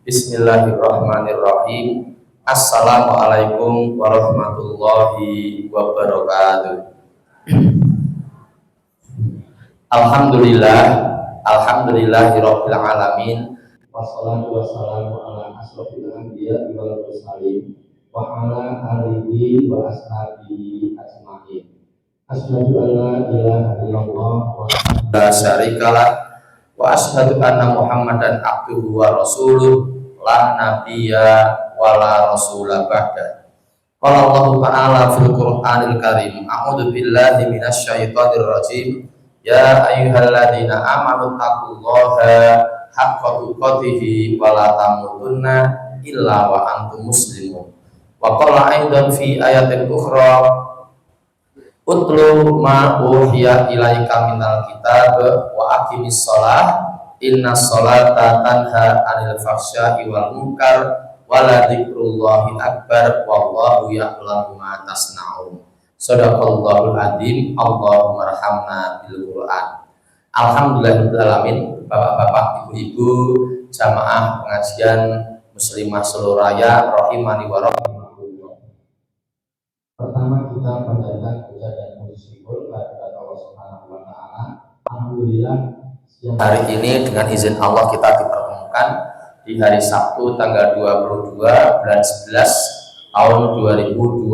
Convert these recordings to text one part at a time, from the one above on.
Bismillahirrahmanirrahim. Assalamualaikum warahmatullahi wabarakatuh. Alhamdulillah, alhamdulillahirabbil alamin. Wassalatu wassalamu ala asrofil anbiya wal mursalin wa ala alihi wa ashabihi ajmain. Asyhadu an la ilaha illallah wa la syarikalah wa asyhadu anna Muhammadan abduhu wa rasuluh la nabiyya wala rasulah ba'da. Qala Allah Ta'ala fil Qur'anil Karim, a'udzu billahi minasy syaithanir rajim. Ya ayyuhalladzina amanu taqullaha haqqa tuqatih wa la tamutunna illa wa antum muslimun. Wa qala aidan fi ayatin ukhra, utlu ma uhiya ilaika minal kitab wa aqimis shalah innas sholata tanha 'anil fahsya'i wal munkar wala dzikrullahi akbar wallahu ya'lamu ma tasna'un. Shadaqallahul adzim. Allahumma arhamna bil Qur'an. Alhamdulillahirabbil alamin. Bapak-bapak, ibu-ibu, jamaah pengajian muslimah seluruh raya rahimani wa rahimakumullah. Pertama kita panjatkan puja dan puji syukur kepada Allah Subhanahu wa taala. Alhamdulillah, hari ini dengan izin Allah kita dipertemukan di hari Sabtu tanggal 22 bulan 11 tahun 2025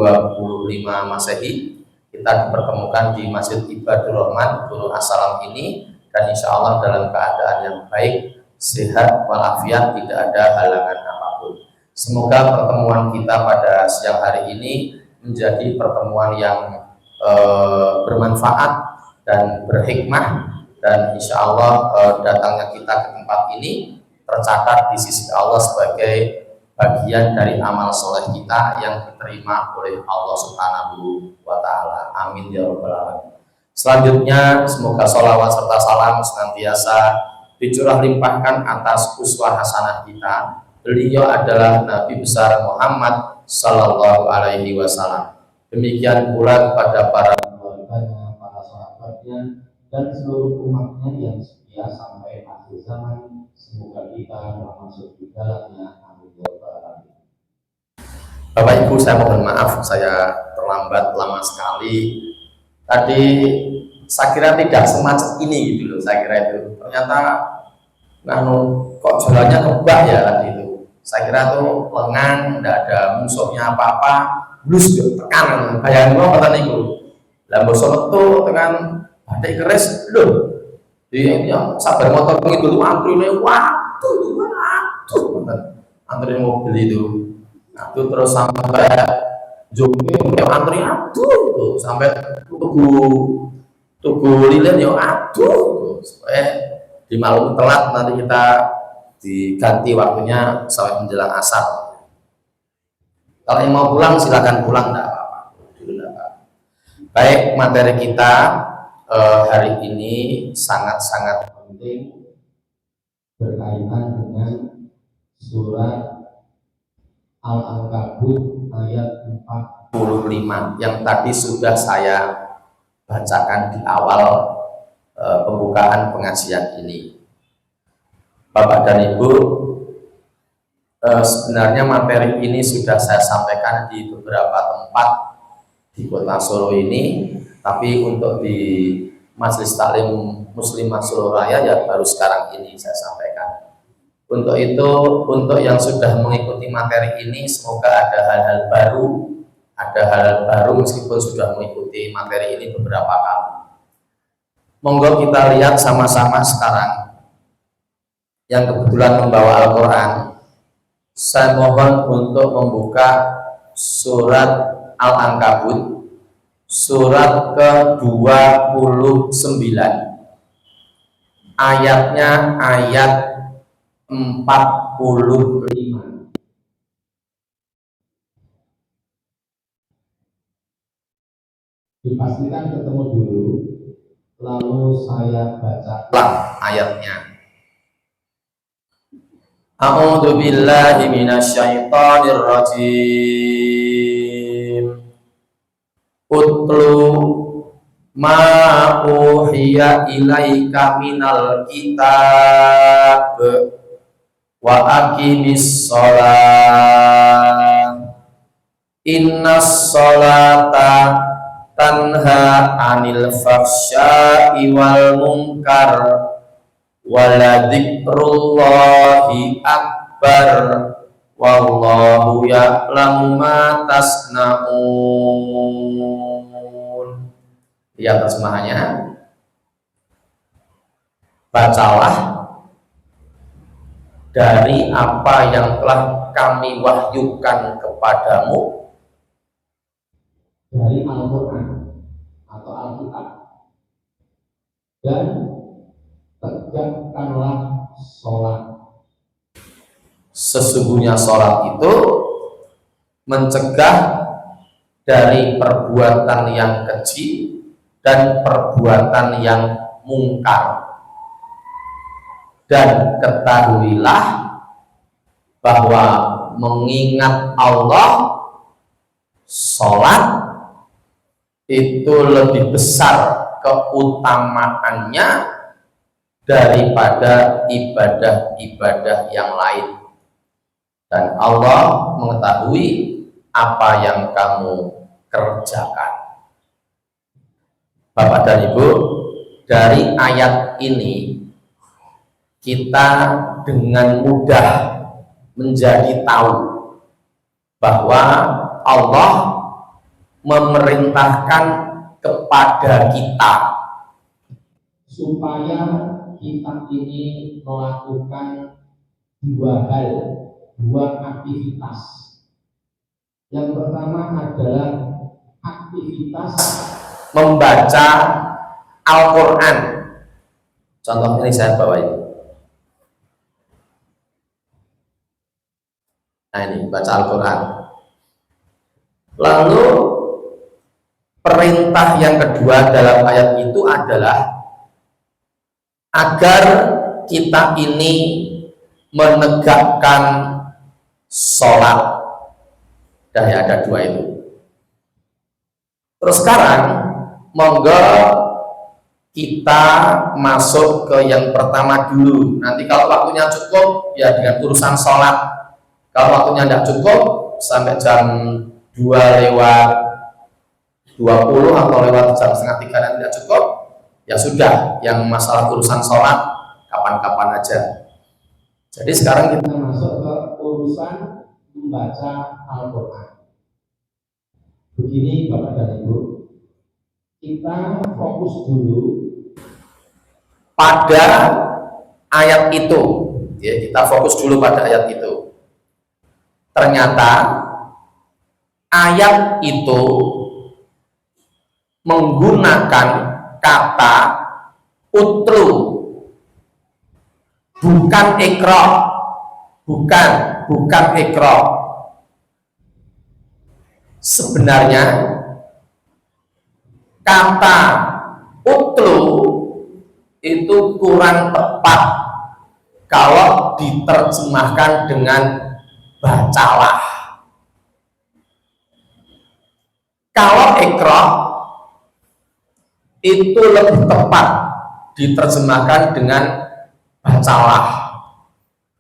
Masehi. Kita dipertemukan di Masjid Ibadur Rahman Gunung As-Salam ini, dan insya Allah dalam keadaan yang baik, sehat walafiat, tidak ada halangan apapun. Semoga pertemuan kita pada siang hari ini menjadi pertemuan yang bermanfaat dan berhikmah, dan insya Allah datangnya kita ke tempat ini tercatat di sisi Allah sebagai bagian dari amal soleh kita yang diterima oleh Allah Subhanahu wa taala. Amin ya rabbal alamin. Selanjutnya semoga sholawat serta salam senantiasa dicurah limpahkan atas uswah hasanah kita. Beliau adalah Nabi besar Muhammad sallallahu alaihi wasallam. Demikian pula kepada para keluarganya, para sahabatnya, dan seluruh umatnya yang setia sampai akhir zaman. Semoga kita termasuk di dalamnya. Amin ya rabbal alamin. Bapak Ibu, saya mohon maaf saya terlambat lama sekali. Tadi saya kira tidak semacam ini gitu loh, saya kira itu. Ternyata kok jalannya kebak ya tadi itu. Saya kira tuh lengang, tidak ada musuhnya apa-apa, blus tekan, bayangin apa tadi itu. Lah bosok itu tekan batik keris loh. Yang sabar motor begitu antrinya waduh antri mobil itu. Nah, itu terus sampai jogging antri aduh sampai tugu lilin ya aduh supaya di malam telat nanti kita diganti waktunya sampai menjelang asar. Kalau yang mau pulang silakan pulang, enggak apa-apa. Baik, materi kita hari ini sangat-sangat penting berkaitan dengan surat Al-Ankabut ayat 45 yang tadi sudah saya bacakan di awal pembukaan pengajian ini. Bapak dan Ibu, sebenarnya materi ini sudah saya sampaikan di beberapa tempat di kota Solo ini, tapi untuk di Majelis Taklim Muslimah Solo Raya ya baru sekarang ini saya sampaikan. Untuk itu, untuk yang sudah mengikuti materi ini, semoga ada hal-hal baru meskipun sudah mengikuti materi ini beberapa kali. Monggo kita lihat sama-sama sekarang. Yang kebetulan membawa Al-Quran, saya mohon untuk membuka surat Al-Ankabut, surat ke-29, ayatnya ayat 45. Dipastikan ketemu dulu, lalu saya baca ayatnya. A'udzu billahi minasyaitonir rajim. Utlu ma uhiya ilaika minal kitab wa aqimis sholat innas sholata tanha anil fahsya'i wal munkar waladikrullahi akbar wallahu ya'lamu ma tasna'un. Lihat terjemahannya. Bacalah dari apa yang telah kami wahyukan kepadamu dari Al-Quran atau Alkitab, dan tegakkanlah sholat. Sesungguhnya sholat itu mencegah dari perbuatan yang keji dan perbuatan yang mungkar. Dan ketahuilah bahwa mengingat Allah, sholat itu lebih besar keutamaannya daripada ibadah-ibadah yang lain. Dan Allah mengetahui apa yang kamu kerjakan. Bapak dan Ibu, dari ayat ini kita dengan mudah menjadi tahu bahwa Allah memerintahkan kepada kita supaya kita ini melakukan dua hal, dua aktivitas. Yang pertama adalah aktivitas membaca Al-Quran. Contoh ini saya bawa ini. Nah ini, baca Al-Quran. Lalu perintah yang kedua dalam ayat itu adalah agar kita ini menegakkan sholat. Dan ya, ada dua itu. Terus sekarang monggo kita masuk ke yang pertama dulu. Nanti kalau waktunya cukup ya dengan urusan sholat. Kalau waktunya tidak cukup sampai jam 2 lewat 20 atau lewat jam setengah 3 dan tidak cukup, ya sudah, yang masalah urusan sholat kapan-kapan aja. Jadi sekarang kita masuk ke urusan membaca Al-Quran. Begini Bapak dan Ibu, kita fokus dulu pada ayat itu, ya, kita fokus dulu pada ayat itu. Ternyata ayat itu menggunakan kata utlu, bukan ikra, bukan ikra. Sebenarnya kata utlu itu kurang tepat kalau diterjemahkan dengan bacalah. Kalau ikra itu lebih tepat diterjemahkan dengan bacalah.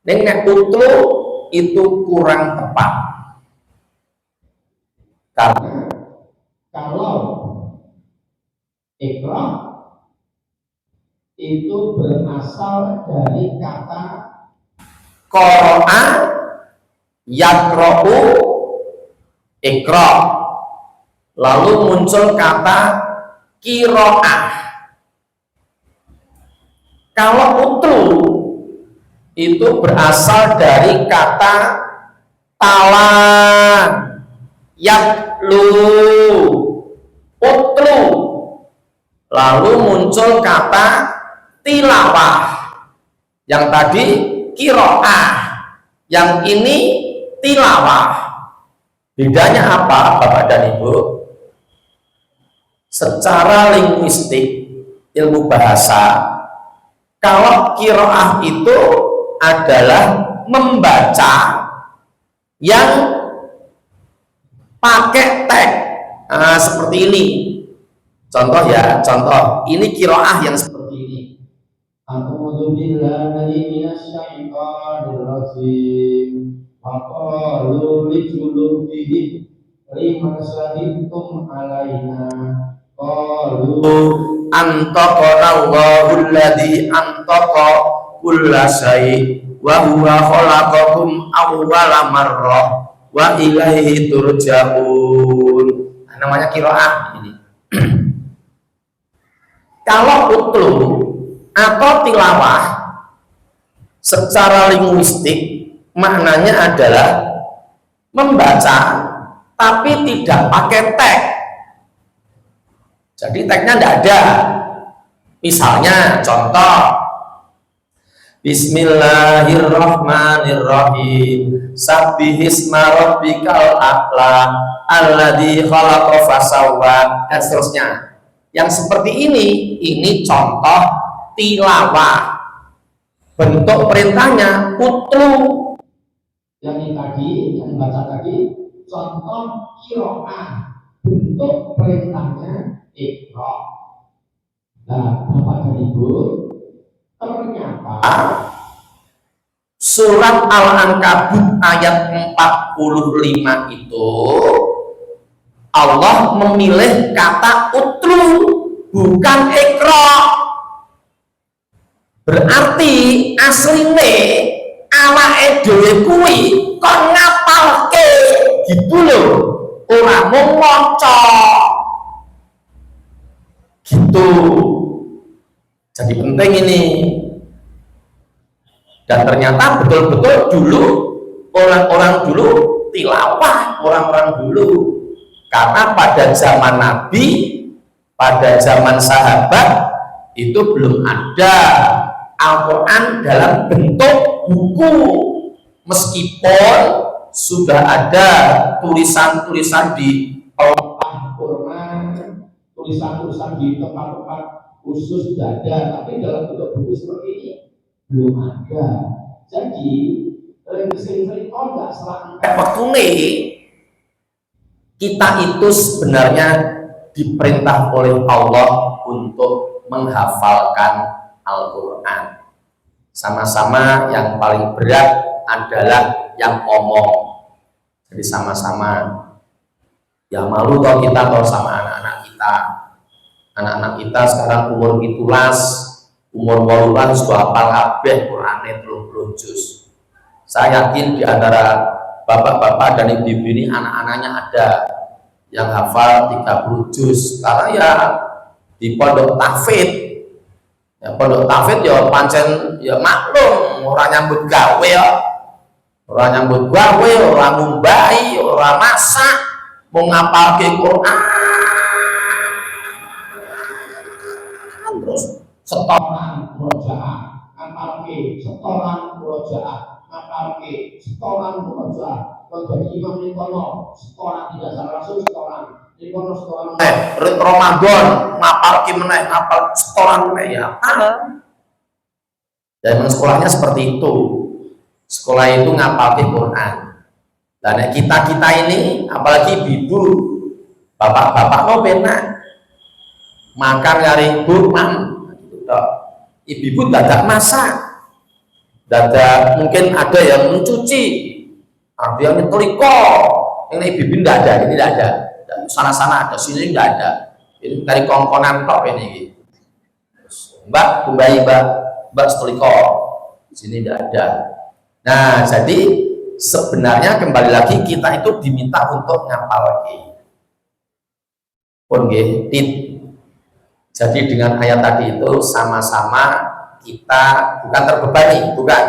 Nek utlu itu kurang tepat. Karena kalau ikra itu berasal dari kata qara'a yaqra'u ikra, lalu muncul kata qira'ah. Kalau utlu itu berasal dari kata tala yatlu utlu, lalu muncul kata tilawah. Yang tadi qira'ah, yang ini tilawah. Bedanya apa Bapak dan Ibu? Secara linguistik, ilmu bahasa, kalau qira'ah itu adalah membaca yang pakai teks. Nah, seperti ini. Contoh ya, contoh. Ini qira'ah yang seperti ini. A'udzu billahi minasyaitonir rajim. Faqalu li julubihim lima syahidtum alaina qalu antaqana Allahul ladzi antaqa kulla syai' wa huwa khalaqakum awwala marrah wa ilaihi turja'un. Namanya qiraah ini. Kalau utlu atau tilawah secara linguistik maknanya adalah membaca tapi tidak pakai teks. Jadi teksnya tidak ada. Misalnya contoh Bismillahirrahmanirrahim. Sabbihisma rabbikal a'la alladzi khalaqa fasawwa, dan seterusnya. Yang seperti ini contoh tilawah. Bentuk perintahnya utlu. Yang ini tadi, yang baca tadi, contoh qiraah. Bentuk perintahnya iqra. Nah, Bapak dan Ibu, ternyata surat Al-Ankabut ayat 45 itu Allah memilih kata utlu, bukan iqra. Berarti asline awake dhewe kuwi kok ngapalke gitu loh, ora mung maca gitu. Jadi penting ini. Dan ternyata betul-betul dulu orang-orang dulu tilawah, orang-orang dulu. Karena pada zaman Nabi, pada zaman sahabat itu belum ada Al-Quran dalam bentuk buku. Meskipun sudah ada tulisan-tulisan di Al-Quran, tulisan-tulisan di tempat-tempat khusus sudah ada, tapi dalam bentuk buku seperti ini belum ada. Jadi sering-sering nggak selang waktu nih, kita itu sebenarnya diperintah oleh Allah untuk menghafalkan Al-Quran. Sama-sama yang paling berat adalah yang ngomong. Jadi sama-sama. Ya malu kalau kita kalau sama anak-anak kita. Anak-anak kita sekarang umur 17, umur 18 sudah hafal kabeh Qur'ane 30 juz. Saya yakin di antara bapak-bapak dan ibu-ibu ini anak-anaknya ada yang hafal 30 juz. Karena ya di pondok tahfidz. Ya pondok tahfidz ya pancen ya maklum, orang nyambut gawe ya. Orang nyambut gawe, orang ngumbai, orang masak, mau ngapalke Qur'an. Terus setoran murojaah, ngapalke setoran murojaah, ngapalke setoran murojaah. Kalau jadi imam ini kono setoran tidak salah langsung setoran. Ini kono setoran. Ramadan ngapalke meneh, ngapal setoran meneh ya. Dan memang sekolahnya seperti itu. Sekolah itu ngapalke Quran. Dan kita ini, apalagi ibu, bapak-bapak no benar. Makan kari burman, ibu-ibu dadak masak, dadak mungkin ada yang mencuci, ada yang nyetrika. Ini ibu-ibu tidak ada, ini tidak ada. Sana-sana ada, sini tidak ada. Ini dari kongkonan tok ini. Mbak, mbak setrika, di sini tidak ada. Nah, jadi sebenarnya kembali lagi kita itu diminta untuk ngapal lagi. Pun nggih. Jadi dengan ayat tadi itu sama-sama kita bukan terbebani, bukan,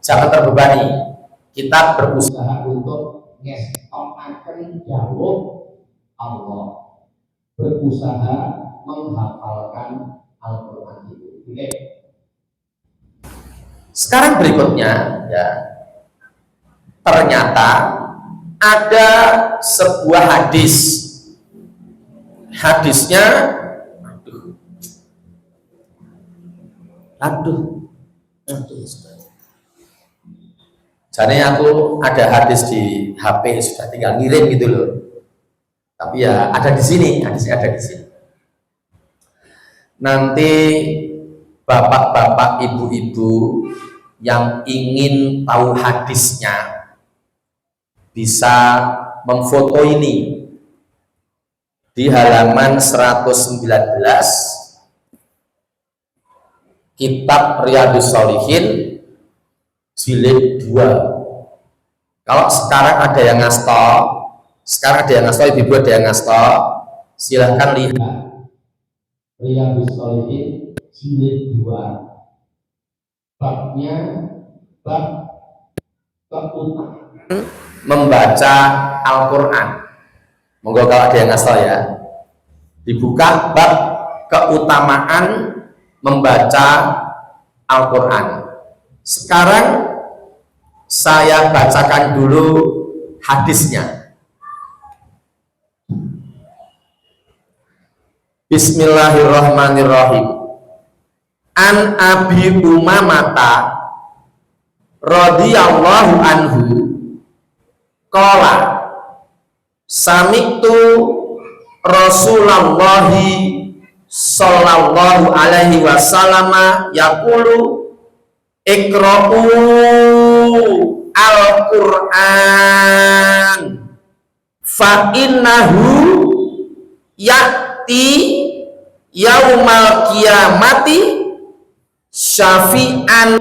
jangan terbebani. Kita berusaha untuk ngestokaken dawuh Allah, berusaha menghafalkan Al-Quran itu. Oke. Sekarang berikutnya ya, ternyata ada sebuah hadis. Hadisnya Aduh. Jadi aku ada hadis di HP, sudah tinggal ngirim gitu loh. Tapi ya ada di sini, hadisnya ada di sini. Nanti bapak-bapak, ibu-ibu yang ingin tahu hadisnya bisa memfoto ini di halaman 119 kitab Riyadhus Shalihin jilid 2. Kalau sekarang ada yang ngasto, ibu ada yang ngasto, silahkan lihat Riyadhus Shalihin jilid 2. Babnya bab keutamaan membaca Al-Quran. Monggo kalau ada yang ngasto ya, dibuka bab keutamaan membaca Al-Quran. Sekarang saya bacakan dulu hadisnya. Bismillahirrahmanirrahim. An Abi Umamata radhiyallahu anhu qala sami'tu Rasulullah sallallahu alaihi wasallam yaqulu iqra'u al-Qur'an fa innahu ya'ti yaumal qiyamati syafi'an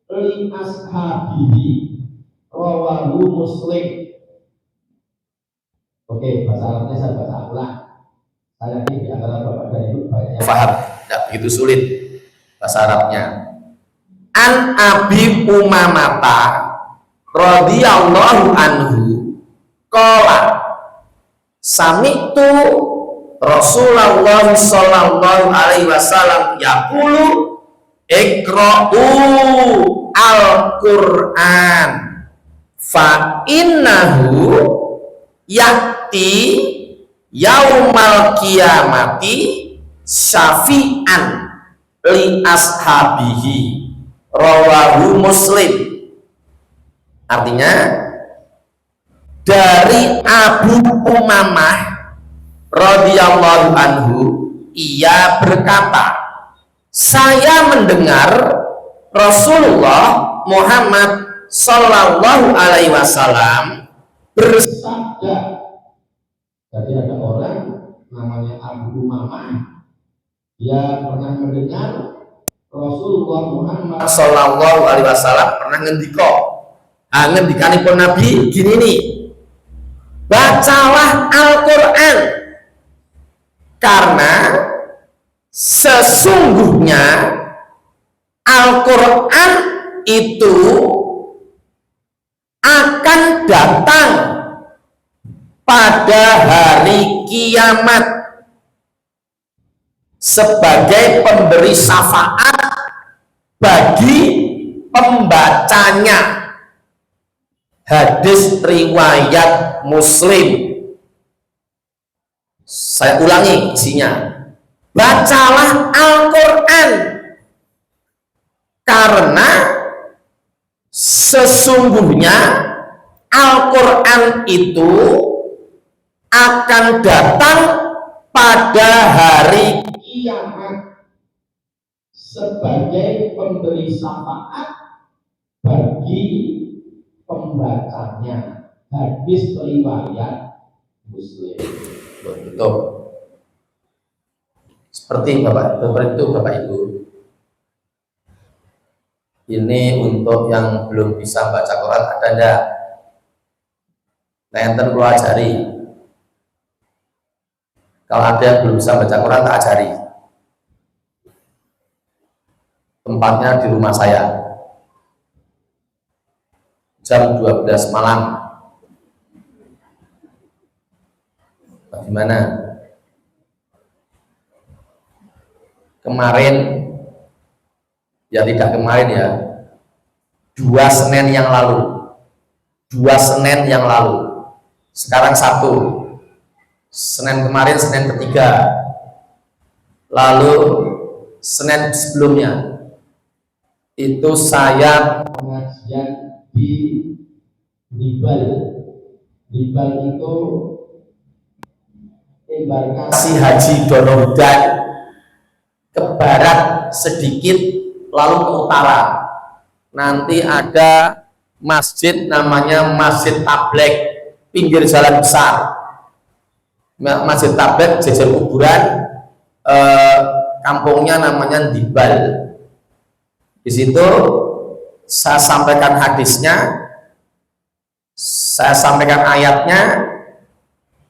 li ashabihi rawahu Muslim. Oke, bahasa Arabnya saya baca ulang. Saya ini di antara Bapak dan Ibu banyak paham, tidak begitu sulit bahasa Arabnya. An Abi Umamata radhiyallahu anhu qala sami'tu Rasulullah sallallahu alaihi wasallam yaqulu iqra'u al-Qur'an fa innahu ya'ti yaumal qiyamati syafi'an li ashabihi rawahu Muslim. Artinya dari Abu Umamah radhiyallahu anhu, ia berkata, saya mendengar Rasulullah Muhammad sallallahu alaihi wasallam bersabda. Jadi ada orang namanya Abu Umamah, dia pernah mendengar Rasulullah Muhammad sallallahu alaihi wasallam pernah ngendikanipun Nabi gini nih, bacalah Al-Quran karena sesungguhnya Al-Quran itu akan datang pada hari kiamat sebagai pemberi syafaat bagi pembacanya. Hadis riwayat Muslim. Saya ulangi isinya. Bacalah Al-Quran karena sesungguhnya Al-Quran itu akan datang pada hari kiamat sebagai pemberi syafaat bagi pembacanya. Hadis riwayat Muslim. Betul. Seperti Bapak Ibu. Ini untuk yang belum bisa baca Quran ada enggak? Nah, enten perlu ajari. Kalau ada yang belum bisa baca Quran, tak ajari. Tempatnya di rumah saya. Jam 12 malam. Bagaimana? Kemarin, ya tidak kemarin ya, 2 Senin yang lalu. Sekarang 1. Senin kemarin, Senin ketiga. Lalu Senin sebelumnya itu saya pengajian di Libal. Libal itu embarkasi Haji Donohudan ke barat sedikit lalu ke utara. nanti ada masjid namanya Masjid Tablek, pinggir jalan besar. Masjid Tablek jejer kuburan, kampungnya namanya Dibal. Di situ saya sampaikan hadisnya, saya sampaikan ayatnya,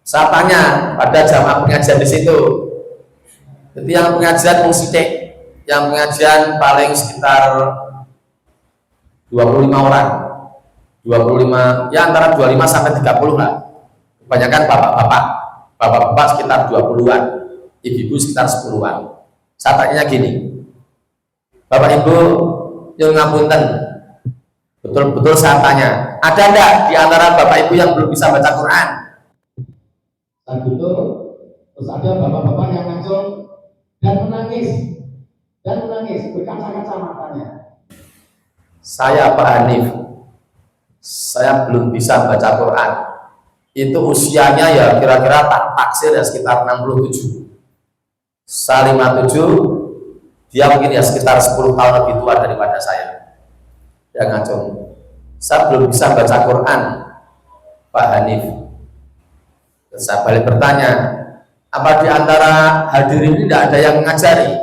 saya tanya pada jamaah pengajian di situ. Jadi yang pengajian musidik, yang pengajian paling sekitar 25 orang, 25 ya antara 25 sampai 30 lah. Kebanyakan bapak-bapak sekitar 20-an, ibu-ibu sekitar 10-an. Saya tanya gini, Bapak Ibu yang ngapunten, betul-betul saya tanya, ada enggak di antara Bapak Ibu yang belum bisa baca Quran? Dan betul, terus ada bapak-bapak yang langsung dan menangis berkaca-kaca matanya. Saya Pak Hanif, saya belum bisa baca Quran. Itu usianya ya kira-kira tak taksir ya sekitar 67. Saya 57, dia mungkin ya sekitar 10 tahun lebih tua daripada saya. Ya ngacung. Saya belum bisa baca Quran, Pak Hanif. Saya balik bertanya, apa di antara hadirin ini tidak ada yang mengajari?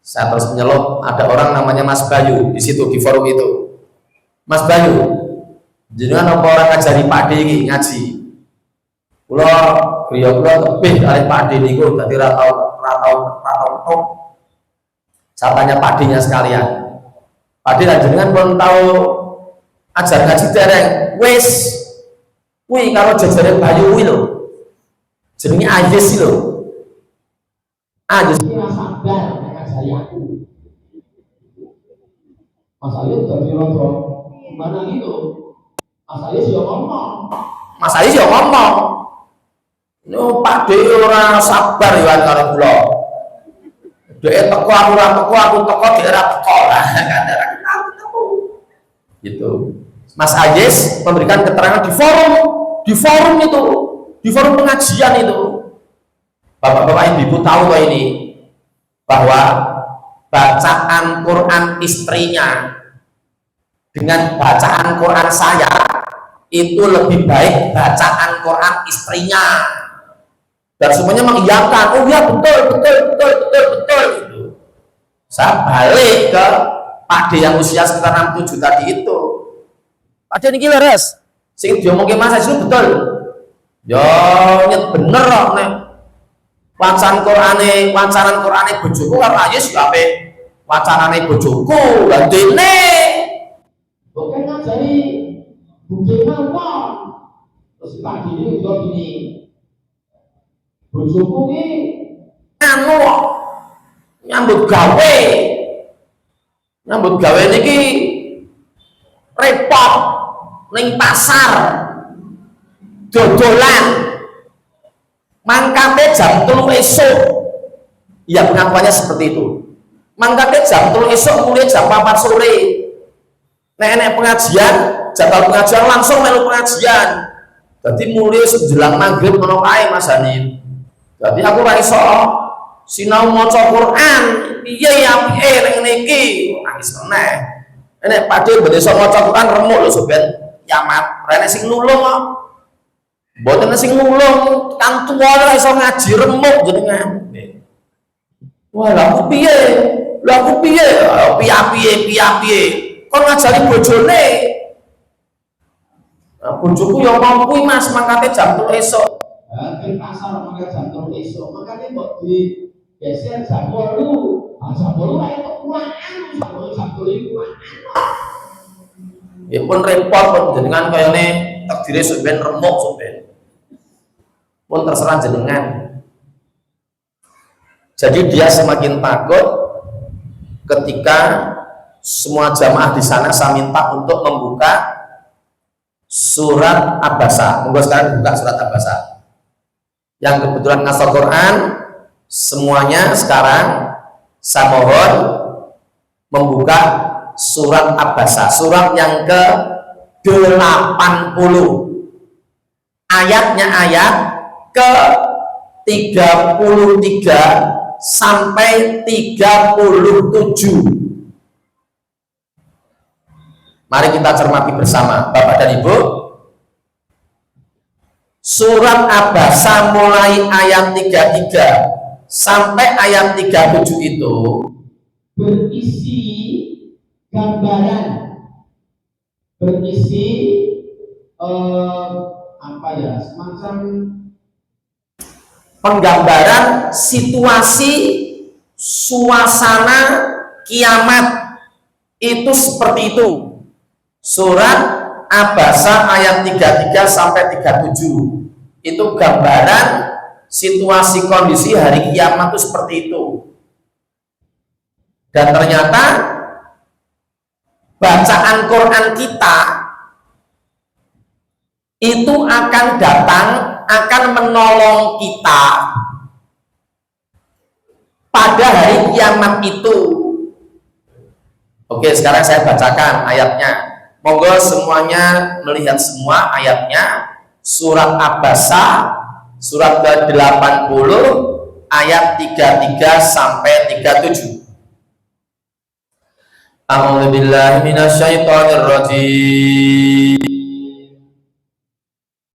Saya terus menyelup, ada orang namanya Mas Bayu di situ, di forum itu. Mas Bayu, jenengan apa orang ngajari Pak D ini ngaji? Kula griya kula tebih kali Pak D niku dadi ra tau. Saya tanya Pak D-nya sekalian. Pak D lan jenengan pun tahu ajar ngaji dereng. Wis kuwi karo jejere Bayu kuwi lho. Jenenge Ayes lho. Ayes iki ora sabar ngajari aku. Mas Ayes dadi rondo mana gitu. Mas Ayes yo ngomong. Mas Ayes yo ngomong. No Pak D ora sabar yo karo kula. Dhek teko aku ora teko, aku teko dhek ora teko lah. Gitu. Mas Ayes memberikan keterangan di forum itu, di forum pengajian itu. Bapak-bapak ibu tahu kok ini bahwa bacaan Quran istrinya dengan bacaan Quran saya itu lebih baik bacaan Quran istrinya. Dan semuanya mengiyakan, oh ya betul gitu. Saya balik ke Pak D yang usia sekitar 67 tadi itu. Pak D ini leres, sing diomongin Mas itu betul. Yo nyet bener kok nek wacan Qur'ane bojoku karo Ayes yo ape wacanane bojoku. Lah dene bukan ngajari bukene apa. Terus Pak D ini udah gini. Bojoku ki anu nyambut gawe niki repot ning pasar dodolan mangkate jam 3 esuk. Ya pengakuannya seperti itu. Mangkate jam 3 esuk mulai jam 4 sore. Nek pengajian, jadwal pengajian langsung melu pengajian. Jadi mulai menjelang maghrib ngono kae Mas Hanif. Jadi aku ora iso sinau maca Quran. Piye ya piye nek ngene iki? Nangis meneh. Nek Pak D ben iso maca Quran remuk lho sobat. Kiamat. Rene sing nulung kok. Mboten sing nulung, kan tuwa ora iso ngaji remuk jenengan. Wah, lha aku piye? Piye? Kon ngajari bojone. Nah, bojoku yo ngomong kuwi Mas, mangkate jam 3 esuk. Di pasar mangkat jam 3 esuk, makane kok di geser jam 8. Jam 8 ae kok kurang jam 3 kurang. Ya pun repot pun jenengan kayane takdire sok ben remuk sok ben. Pun terserah jenengan. Jadi dia semakin takut ketika semua jamaah di sana saya minta untuk membuka surat Abasa. Monggo sekarang buka surat Abasa. Yang kebetulan ngasal Quran, semuanya sekarang saya mohon membuka surat Abasa, surat yang ke-80. Ayatnya ayat ke-33 sampai 37. Mari kita cermati bersama, Bapak dan Ibu. Surat Abasa mulai ayat 33 sampai ayat 37 itu berisi gambaran, berisi semacam penggambaran situasi suasana kiamat itu seperti itu. Surat Abasa ayat 33 sampai 37 itu gambaran situasi kondisi hari kiamat itu seperti itu. Dan ternyata bacaan Quran kita itu akan datang, akan menolong kita pada hari kiamat itu. Oke, sekarang saya bacakan ayatnya. Monggo semuanya melihat semua ayatnya. Surat Abasa surat ke-80 ayat 33 sampai 37. A'udzubillahi minasyaitonir rajim.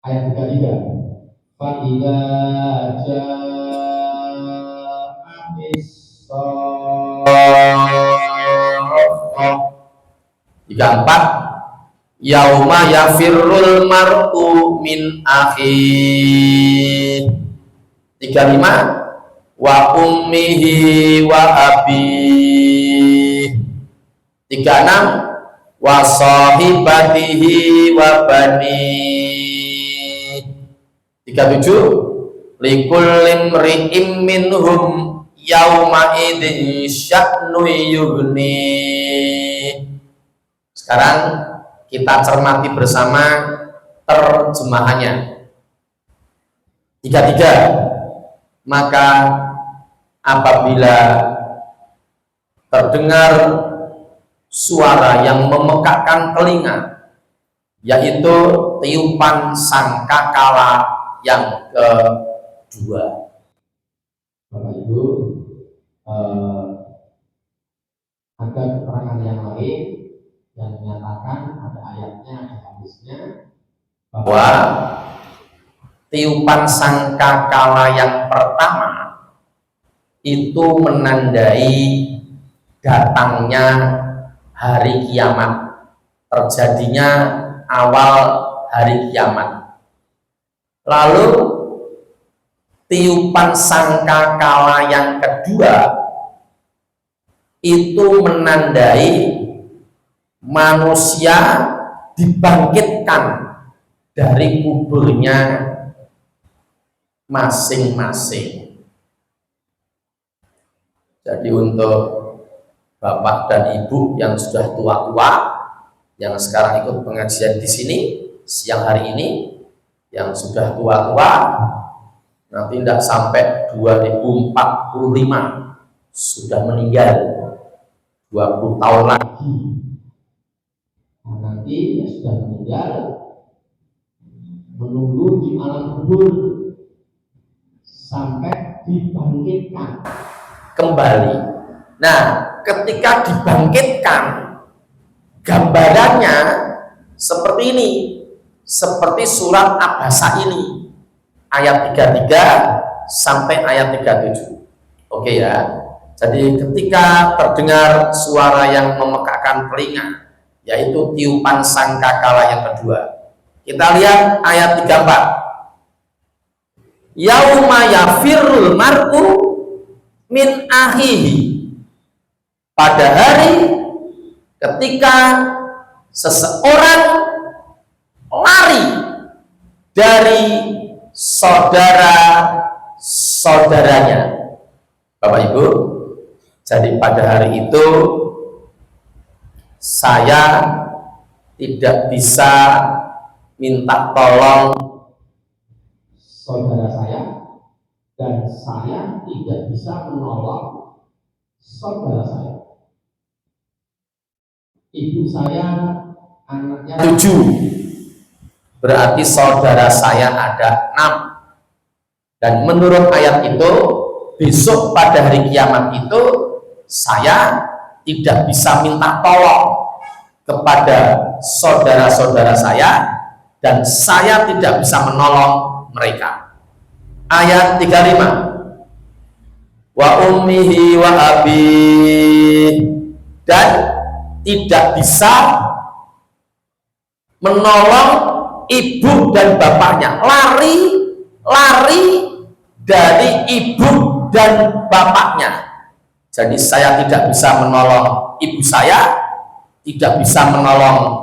Ayat 33. Fa idza ja'atis 34. Yauma yafirrul mar'u min akhi. 35. Wa ummihi wa abi. 36. Wa sahibatihi wa bani. 37. Likullim ri'im minhum yauma idzin sya'nu yughni. Sekarang kita cermati bersama terjemahannya. 33. Maka apabila terdengar suara yang memekakkan telinga, yaitu tiupan sangkakala yang kedua. Bapak Ibu, ada keterangan yang lain yang menyatakan, ada ayatnya, ada hadisnya, bahwa tiupan sangkakala yang pertama itu menandai datangnya hari kiamat, terjadinya awal hari kiamat. Lalu tiupan sangkakala yang kedua itu menandai manusia dibangkitkan dari kuburnya masing-masing. Jadi untuk Bapak dan Ibu yang sudah tua-tua, yang sekarang ikut pengajian di sini siang hari ini, yang sudah tua-tua, nanti tidak sampai 2045 sudah meninggal, 20 tahun lagi. Nah, nanti sudah meninggal, menunggu di alam kubur sampai dibangkitkan kembali. Nah, ketika dibangkitkan, gambarannya seperti ini, seperti surat Abasa ini, ayat 33 sampai ayat 37. Oke ya. Jadi ketika terdengar suara yang memekakkan telinga, yaitu tiupan sangkakala yang kedua, kita lihat ayat 34. Yauma yafirrul mar'u min akhihi. Pada hari ketika seseorang lari dari saudara-saudaranya. Bapak Ibu, jadi pada hari itu saya tidak bisa minta tolong saudara saya, dan saya tidak bisa menolong saudara saya. Ibu saya anaknya 7, berarti saudara saya ada 6. Dan menurut ayat itu, besok pada hari kiamat itu saya tidak bisa minta tolong kepada saudara-saudara saya dan saya tidak bisa menolong mereka. Ayat 35. Wa ummihi wa abi, dan tidak bisa menolong ibu dan bapaknya. Lari dari ibu dan bapaknya. Jadi saya tidak bisa menolong ibu saya, tidak bisa menolong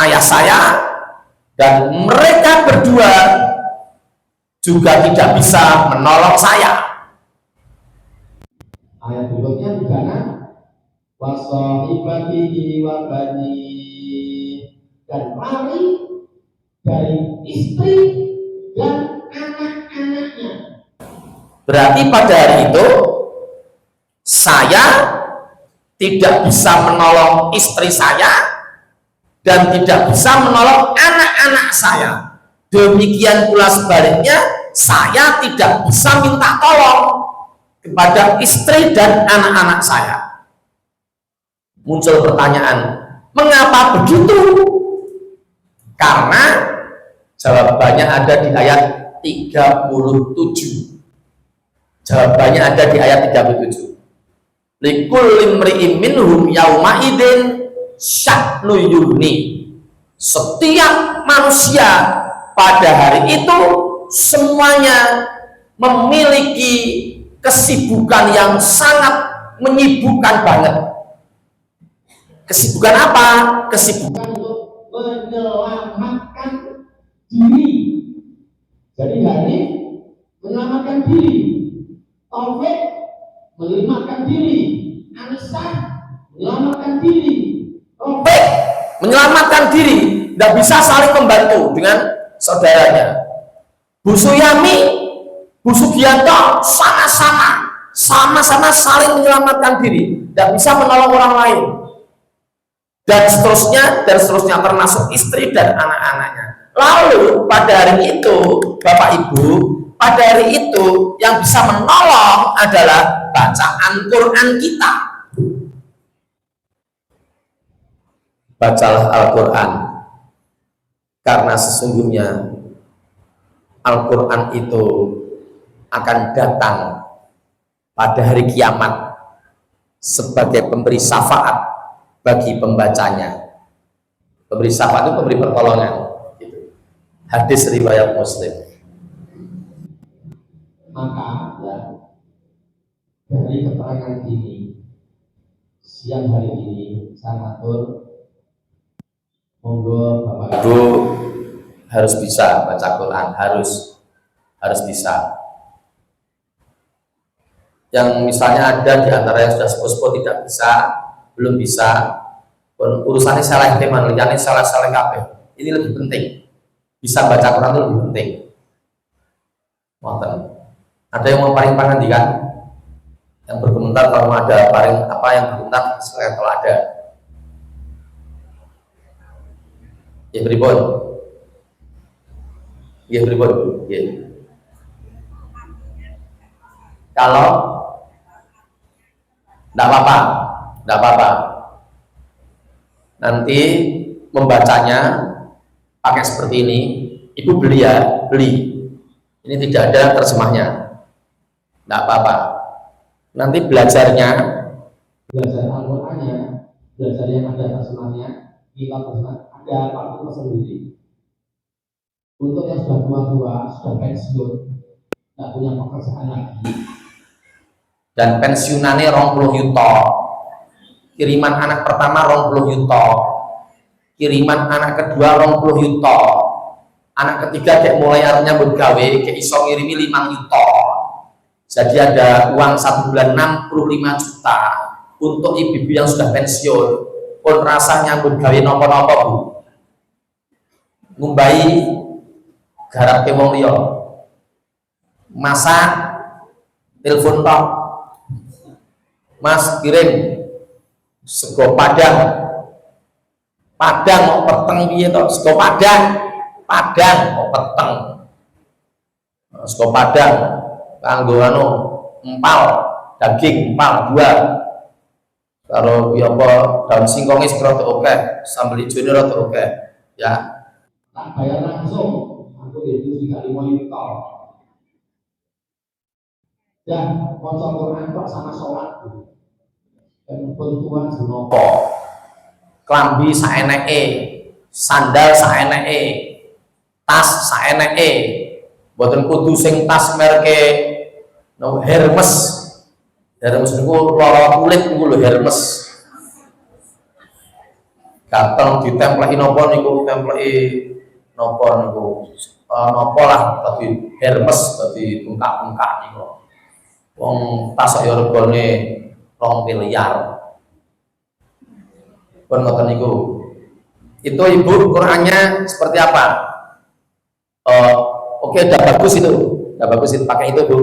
ayah saya, dan mereka berdua juga tidak bisa menolong saya. Ayat berikutnya juga wasahibatihi wa bani, dan lari dari istri dan anak-anaknya. Berarti pada hari itu saya tidak bisa menolong istri saya dan tidak bisa menolong anak-anak saya. Demikian pula sebaliknya, saya tidak bisa minta tolong kepada istri dan anak-anak saya. Muncul pertanyaan, mengapa begitu? Karena jawabannya ada di ayat 37. Jawabannya ada di ayat 37. Likulli imri'in minhum yauma idzin sya'nu yughni. Setiap manusia pada hari itu semuanya memiliki kesibukan yang sangat menyibukkan banget. Kesibukan apa? Kesibukan untuk menyelamatkan diri. Jadi hari menyelamatkan diri, Taufik menyelamatkan diri, Anissa menyelamatkan diri, Taufik menyelamatkan diri, tidak bisa saling membantu dengan saudaranya. Bu Suyami, Bu Sugianto sama-sama saling menyelamatkan diri, tidak bisa menolong orang lain, dan seterusnya termasuk istri dan anak-anaknya. Lalu pada hari itu Bapak Ibu, pada hari itu yang bisa menolong adalah bacaan Quran kita. Bacalah Al-Quran, karena sesungguhnya Al-Quran itu akan datang pada hari kiamat sebagai pemberi syafaat bagi pembacanya. Pemberi syafaat itu pemberi pertolongan gitu. Hadis riwayat Muslim. Maka ya, dari keterangan ini siang hari ini saya atur, monggo Bapak Ibu harus bisa baca Quran, harus bisa. Yang misalnya ada di antara yang sudah sepuh-sepuh tidak bisa, belum bisa, urusannya salah teman, liane salah kabeh. Ini lebih penting. Bisa baca Quran itu lebih penting. Ada yang mau paling pangandikan? Yang berkomentar kalau ada paling apa yang berkomentar selain kalau ada. Ya pripun? Ya pripun? Ya. Kalau tidak apa-apa. Nanti membacanya pakai seperti ini. Ibu beli ya, beli. Ini tidak ada terjemahnya. Tidak apa-apa. Nanti belajar Al-Qur'annya, belajar yang ada terjemahnya, kita terjemah ada waktu tersendiri. Untuk yang sudah tua-tua, sudah pensiun, tidak punya pekerjaan lagi, dan pensiunannya 20 yuto, kiriman anak pertama 20 yuto, kiriman anak kedua 20 yuto, anak ketiga kayak mulai artinya bergawe kayak iso ngirimi 5 yuto. Jadi ada uang 1 bulan 65 juta untuk ibu-ibu yang sudah pensiun. Pun rasanya bergawe nopo-nopo Bu, ngumbai garap ke wong liya, masak, telepon tok, Mas kirim sego padang mau peteng piye to, sego padang mau peteng, sego padang kanggo anu empal daging empal 2, Kalau ya apa daun singkongnya sing rada akeh, sambel ijone rada akeh. Ya. Tak bayar langsung, aku itu juga 5 juta. Dan maca Quran kok sama sholat. Dan pentuan Apa? Klambi saeneke, sandal saeneke, tas saeneke. Mboten kudu sing tas merke no Hermes. Hermes niku lara kulit niku lho Hermes. Gatel ditempleki napa niku templeki napa niku napa lah tadi Hermes tadi bengkak-bengkak niku. Wong tas ya regane 2 miliar. Pun ngoten niku. Itu Ibu Qur'annya seperti apa? Oke, udah bagus itu. Udah bagus itu pakai itu, Bu.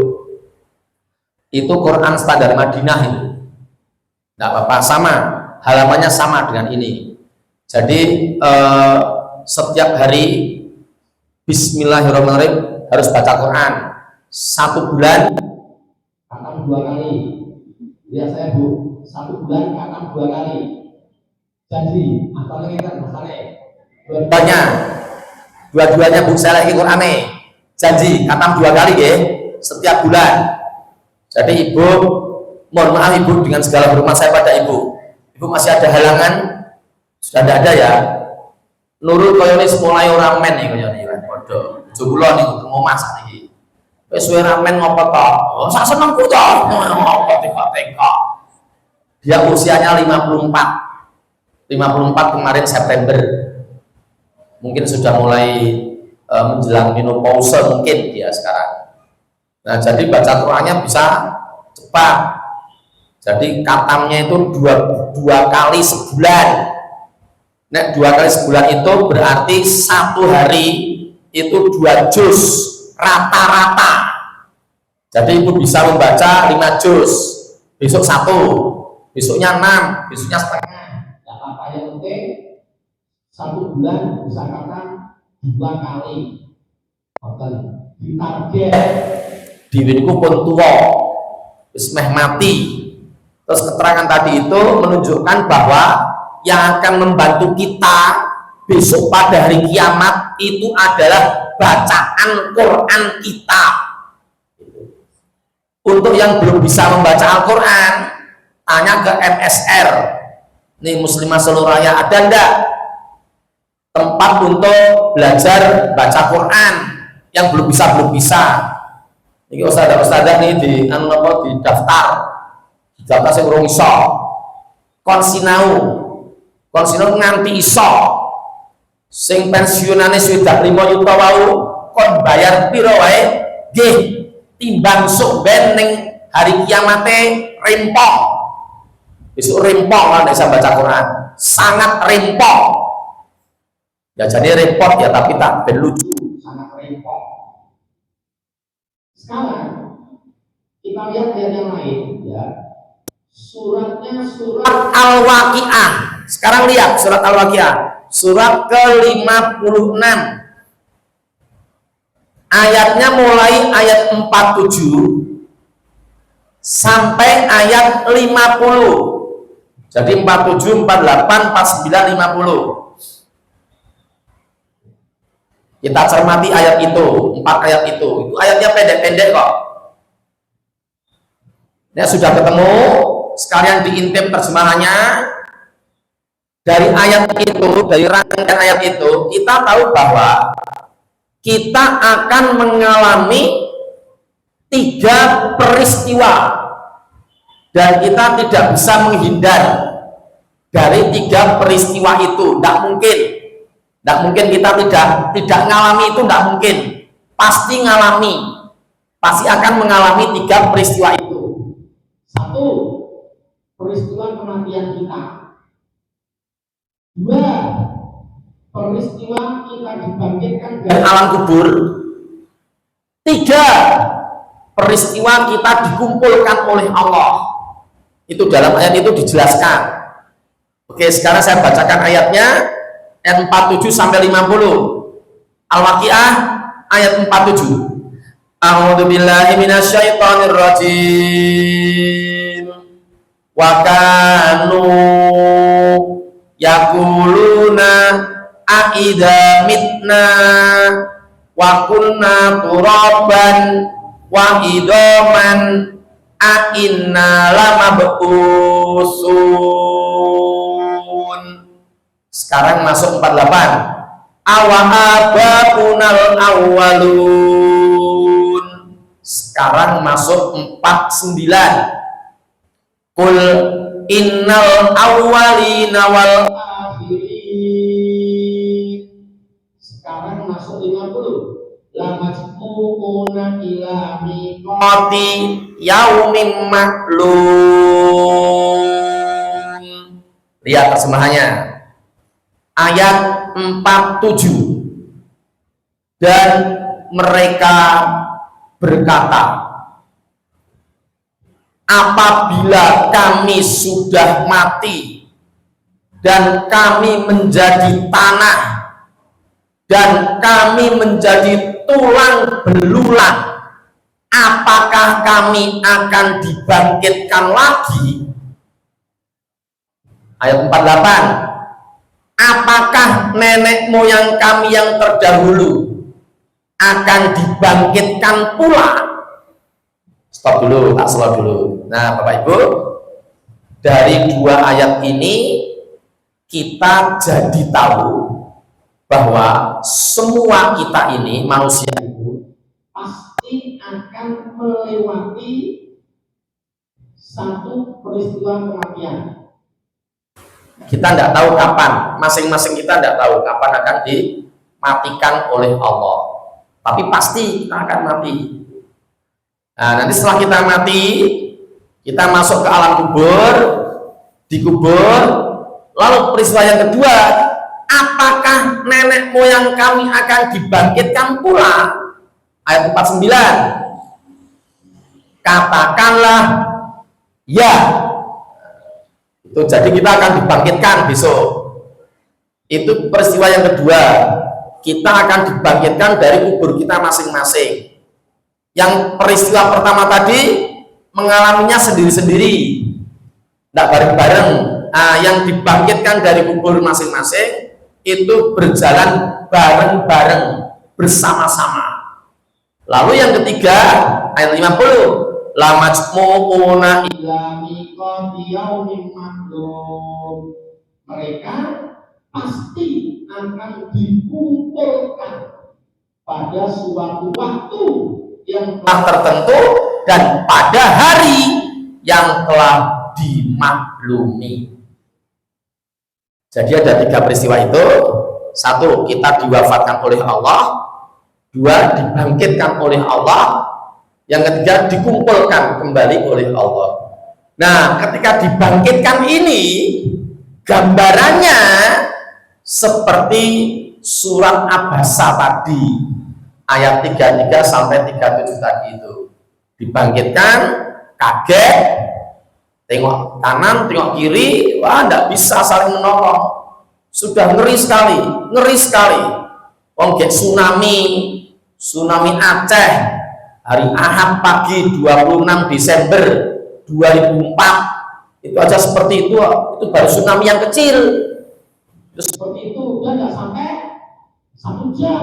Itu Quran standar Madinah itu. Enggak apa-apa, sama. Halamannya sama dengan ini. Jadi setiap hari Bismillahirrahmanirrahim harus baca Quran 1 bulan khatam 2 kali. Ya saya Bu, 1 bulan khatam 2 kali. Jadi apa lagi kan masalahnya? Dua-duanya Bu saya lagi Quran janji khatam 2 kali ya setiap bulan. Jadi Ibu, mohon maaf Ibu dengan segala hormat saya pada Ibu. Ibu masih ada halangan? Sudah tidak ada ya? Nurul kaya ini mulai orang men nih kaya ini kan bodoh. Jumlah nih mau masak nih. Wes suwe ramen ngopo tok? Oh, sak senengku tok. Ngopo teka-teka. Dia usianya 54 kemarin September. Mungkin sudah mulai menjelang menopause mungkin dia sekarang. Nah, jadi baca Qur'annya bisa cepat. Jadi katamnya itu dua kali sebulan. Nah, 2 kali sebulan itu berarti 1 hari itu 2 juz rata-rata. Jadi Ibu bisa membaca 5 juz. Besok 1, besoknya 6, besoknya setengah. Tidak apa-apa, yang penting 1 bulan bisa kata 2 kali. Oke, ditarget diwinku pun tua wis meh mati. Terus keterangan tadi itu menunjukkan bahwa yang akan membantu kita besok pada hari kiamat itu adalah bacaan Quran kita. Untuk yang belum bisa membaca Al-Quran, tanya ke MSR nih Muslimah seluruh raya, ada enggak tempat untuk belajar baca Quran? Yang belum bisa. Ini ustadzah nih di daftar sing urung iso. Konsinau nganti iso. Sing pensiunane sudah 5 juta wau kon bayar piro wae? Nggih, timbang sok ben ning hari kiamate rempong. Besok rempong lah bisa baca Quran. Sangat rempong. Ya jadi repot ya tapi tak ben lucu. Sangat rempong. Sekarang kita lihat ayat yang lain ya. Suratnya surat Al-Waqiah. Sekarang lihat surat Al-Waqiah. Surat ke-56. Ayatnya mulai ayat 47 sampai ayat 50. Jadi 47, 48, 49, 50. Kita cermati ayat itu, 4 ayat itu. Itu ayatnya pendek-pendek kok. Ya sudah ketemu, sekalian diintip terjemahannya. Dari ayat itu, dari rangkaian ayat itu, kita tahu bahwa kita akan mengalami 3 peristiwa dan kita tidak bisa menghindar dari 3 peristiwa itu. Tidak mungkin kita tidak ngalami itu, tidak mungkin. Pasti ngalami, pasti akan mengalami 3 peristiwa itu. 1, peristiwa kematian kita. 2, peristiwa kita dibangkitkan dari alam kubur. 3, peristiwa kita dikumpulkan oleh Allah. Itu dalam ayat itu dijelaskan. Oke, sekarang saya bacakan ayatnya. Ayat 47 sampai 50. Al-Waqiah ayat 47. A'udzu billahi minasyaitonir rajim. wa kanu yaquluna aida mitna wa kunna turaban wa idoman a inna lamab'usun. Sekarang masuk 48. Awa abaunal awwalun. Sekarang masuk 49. Qul innal awwalina wal akhirin. Sekarang masuk 50. Lamajmu'una ila miqati yaumin ma'lum. Lihat terjemahannya. Ayat 47. Dan mereka berkata, apabila kami sudah mati dan kami menjadi tanah dan kami menjadi tulang belulang, apakah kami akan dibangkitkan lagi? Ayat 48. Apakah nenek moyang kami yang terdahulu akan dibangkitkan pula? Stop dulu, tak slow dulu. Nah, Bapak Ibu, dari dua ayat ini kita jadi tahu bahwa semua kita ini manusia itu pasti akan melewati satu peristiwa kematian. Kita tidak tahu kapan, masing-masing kita tidak tahu kapan akan dimatikan oleh Allah. Tapi pasti kita akan mati. Nah, nanti setelah kita mati, kita masuk ke alam kubur, dikubur. Lalu peristiwa yang kedua, apakah nenek moyang kami akan dibangkitkan pula? Ayat 49. Katakanlah ya. Itu jadi kita akan dibangkitkan besok. Itu peristiwa yang kedua. Kita akan dibangkitkan dari kubur kita masing-masing. Yang peristiwa pertama tadi mengalaminya sendiri-sendiri, tidak bareng-bareng. Nah, yang dibangkitkan dari kubur masing-masing itu berjalan bareng-bareng, bersama-sama. Lalu yang ketiga, ayat 50. Lamajmu'una ila miqati yaumin ma'lum. Mereka pasti akan dikumpulkan pada suatu waktu yang telah tertentu dan pada hari yang telah dimaklumi. Jadi ada tiga peristiwa itu. Satu, kita diwafatkan oleh Allah. Dua, dibangkitkan oleh Allah. Yang ketiga, dikumpulkan kembali oleh Allah. Nah, ketika dibangkitkan ini, gambarannya seperti surat Abasa tadi, ayat 33 sampai 37 tadi itu. Dibangkitkan, kaget, tengok kanan, tengok kiri, wah, tidak bisa saling menolong. Sudah ngeri sekali, ngeri sekali. Tsunami Aceh, hari Ahad pagi 26 Desember 2004 itu aja seperti itu baru tsunami yang kecil. Terus seperti itu udah nggak sampai 1 jam,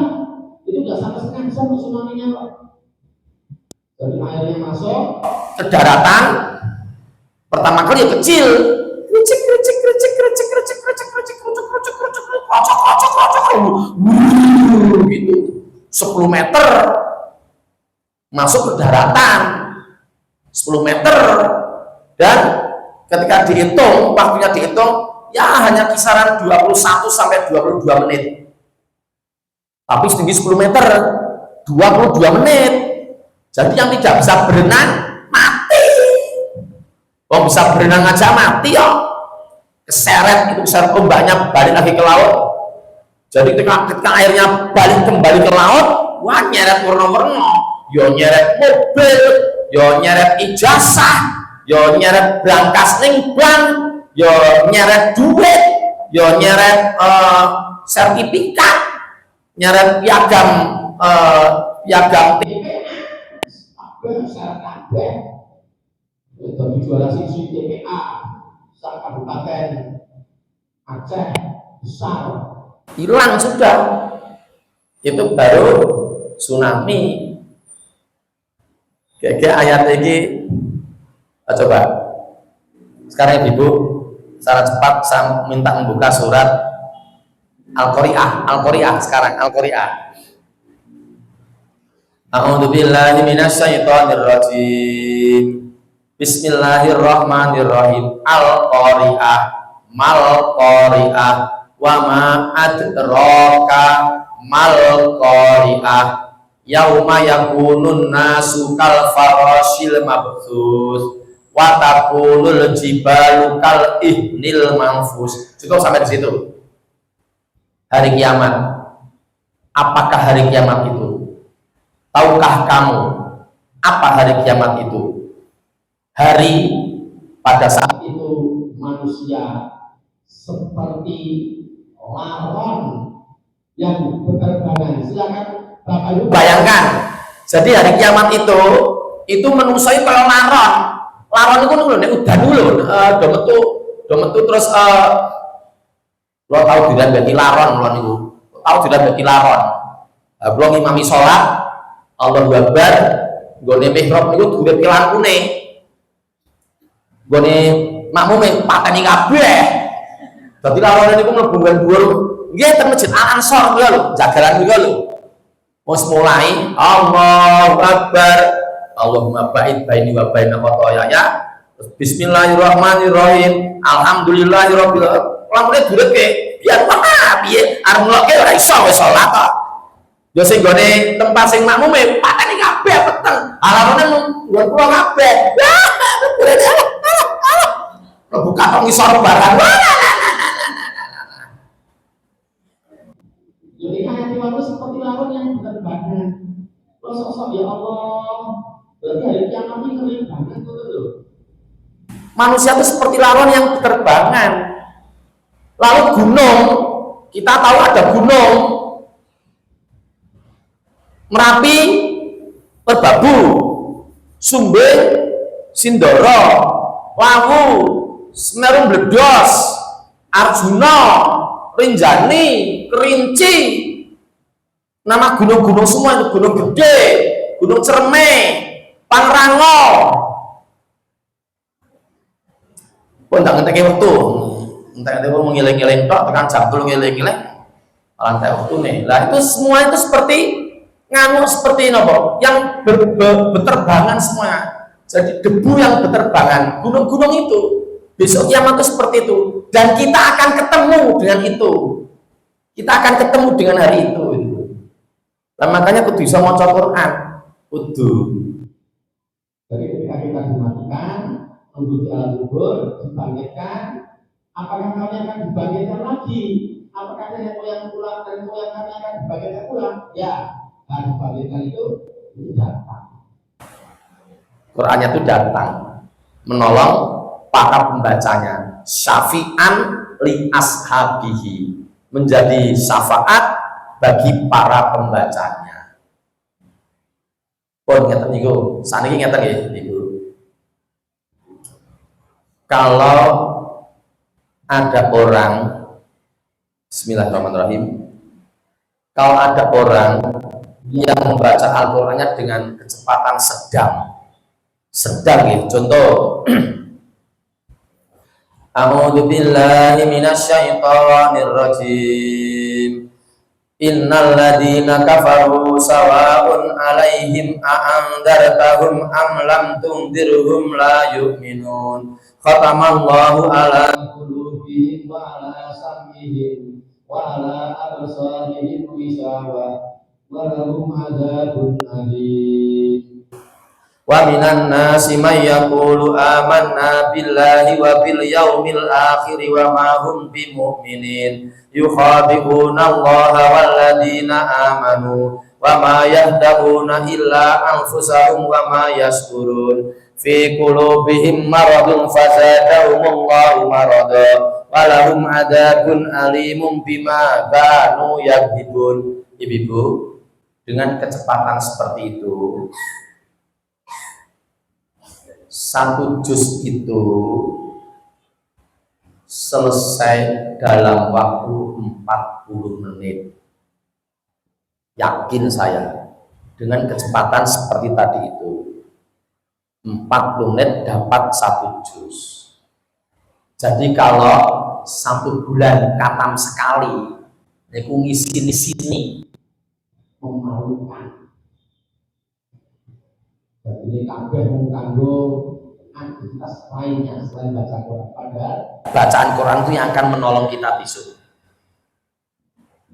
itu nggak sampai setengah jam tsunami-nya kok. Jadi airnya masuk ke daratan, pertama kali ya kecil, kricik gitu, 10 meter masuk ke daratan, 10 meter, dan ketika dihitung, waktunya dihitung ya hanya kisaran 21 sampai 22 menit. Tapi setinggi 10 meter 22 menit. Jadi yang tidak bisa berenang mati. Bisa berenang aja mati ya. Keseret, itu keseret ombaknya balik lagi ke laut. Jadi ketika airnya balik kembali ke laut, wah, nyeret warna-warna. Yo nyeret mobil, yo nyeret ijazah, yo nyeret brankas ning bank, yo nyeret duit, yo nyeret sertifikat, nyeret piagam TPS, Jadi juara siswi TPA sak kabupaten Aceh besar hilang sudah. Itu baru tsunami. Kayak ayat ini, coba sekarang ibu secara cepat saya minta membuka surat Al-Qari'ah sekarang Al-Qari'ah. A'udzubillahi minasyaitonir rajim. Bismillahirrahmanirrahim. Al-Qari'ah, mal qari'ah, wa ma adraka mal qari'ah. Yauma yakunun nasu kal farashil mabthus wa taqulul jibalu kal ihnil manfus. Cukup sampai di situ. Hari kiamat. Apakah hari kiamat itu? Tahukah kamu apa hari kiamat itu? Hari pada saat itu manusia seperti laron yang berterbangan. Silakan Bapak Ibu bayangkan. Jadi hari kiamat itu menusai kalau laron. Laron itu dulu nek udan dulu do metu terus lo tahu tidak berarti laron lo niku. Tahu tidak berarti laron. Belum ngimami sholat Allahu Akbar, gone mihrab niku duwe lampune. Gone makmume pateni kabeh. Dadi lawane niku mlebu dhuwur. Nggih teng Masjid Al Ansor niku lho, jagalan niku lho. Wis mulai Allahu Akbar. Allahumma ba'id baini wa baina khotoyaya. Bismillahirrahmanirrahim. Alhamdulillahirabbil alamin. Lampune dureke biar piye arep ngelokke ora iso wis salat kok. Ya sing gone tempat sing makmume pateni kabeh peteng. Alarane nggon kula kabeh. Buka tong isor barang. Jadi kayak itu seperti laron yang berterbangan. Lo sosok ya Allah. Berarti hari kiamat ini keren banget tuh loh. Manusia itu seperti laron yang berterbangan. Lalu gunung, kita tahu ada gunung Merapi, Merbabu, Sumbing, Sindoro, Lawu, Semeru Bledos, Arjuna, Rinjani, Kerinci. Nama gunung-gunung semua itu gunung gede, Gunung Cerme, Pangrango. Pun tak ngerti waktu, entah itu mau ngiling-ngiling tok, tekan jambul ngiling-ngiling, malah tak waktu nih. Lah itu semua itu seperti nganu seperti nopo yang berterbangan semua. Jadi debu yang berterbangan, gunung-gunung itu besok kiamat itu seperti itu. Dan kita akan ketemu dengan itu. Kita akan ketemu dengan hari itu. Nah, makanya kudu bisa maca Quran. Kudu. Jadi ketika kita dimatikan, nunggu di alam kubur, dibangkitkan, apakah kami akan dibangkitkan lagi? Apakah nenek moyang pulang dan moyang kami akan dibangkitkan pulang? Ya, nah dibangkitkan itu datang. Qurannya itu datang menolong para pembacanya, syafi'an li ashabihi, menjadi syafaat bagi para pembacanya. Pun ngeten niku, saniki ngeten nggih niku. Kalau ada orang, Bismillahirrahmanirrahim, kalau ada orang yang membaca Al-Qur'annya dengan kecepatan sedang ya, contoh A'udzu billahi minasyaitonir rajim. Innal ladzina kafaru sawa'un 'alaihim a'andartahum am lam tundirhum la yu'minun. Khatamallahu 'ala qulubihim wa 'ala sam'ihim wa 'ala absarihim ghishawa wa lahum 'adzabun alim. Wa minan nasi may yaqulu amanna billahi wa bil yaumil akhir wa ma hum bimu'minin yukhadi'una Allaha wal ladina amanu wa ma yahda'una illa anfusahum wa ma yashkurun fi qulubihim maradun fazadahumullahu marada wa lahum adzabun alimun bima kanu yakdzibun. Ibu-ibu, dengan kecepatan seperti itu Satu juz itu selesai dalam waktu 40 menit. Yakin saya dengan kecepatan seperti tadi itu. 40 menit dapat satu juz. Jadi kalau 1 bulan katam sekali, niku ngisi di sini memalukan. Jadi kabeh mung kanggo aktivitas lainnya selain baca Quran. Padahal bacaan Quran itu yang akan menolong kita besok.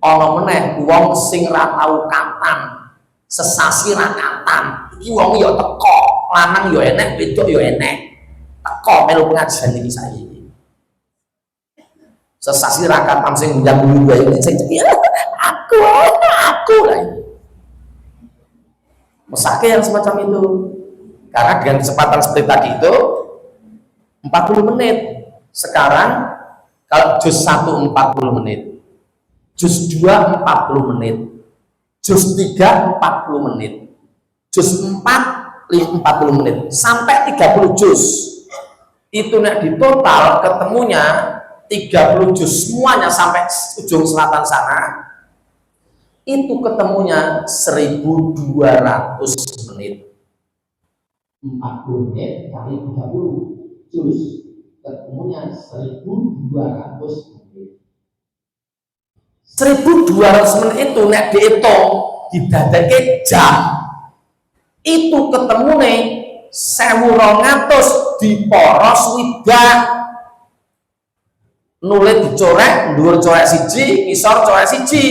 Ono meneh wong sing ra tau katam, sesasi ra katam, iki wong ya teko, lanang ya enek, wedok ya enek. Teko melu pengajian iki saiki. Sesasi ra katam sing njang wae sing aku lah. Mesake yang semacam itu. Karena dengan kecepatan seperti tadi itu 40 menit. Sekarang kalau juz 1 40 menit, juz 2 40 menit, juz 3 40 menit, juz 4 40 menit, sampai 30 juz. Itu nek di total ketemunya 30 juz semuanya sampai ujung selatan sana, itu ketemunya 1200 menit. 40 menit kali 30 juz ketemunya 1200 menit. 1200 menit itu nek dihitung didadake jam, itu ketemune 1200 diporos swidak. Nulis dicorek, dhuwur corek siji, ngisor corek siji.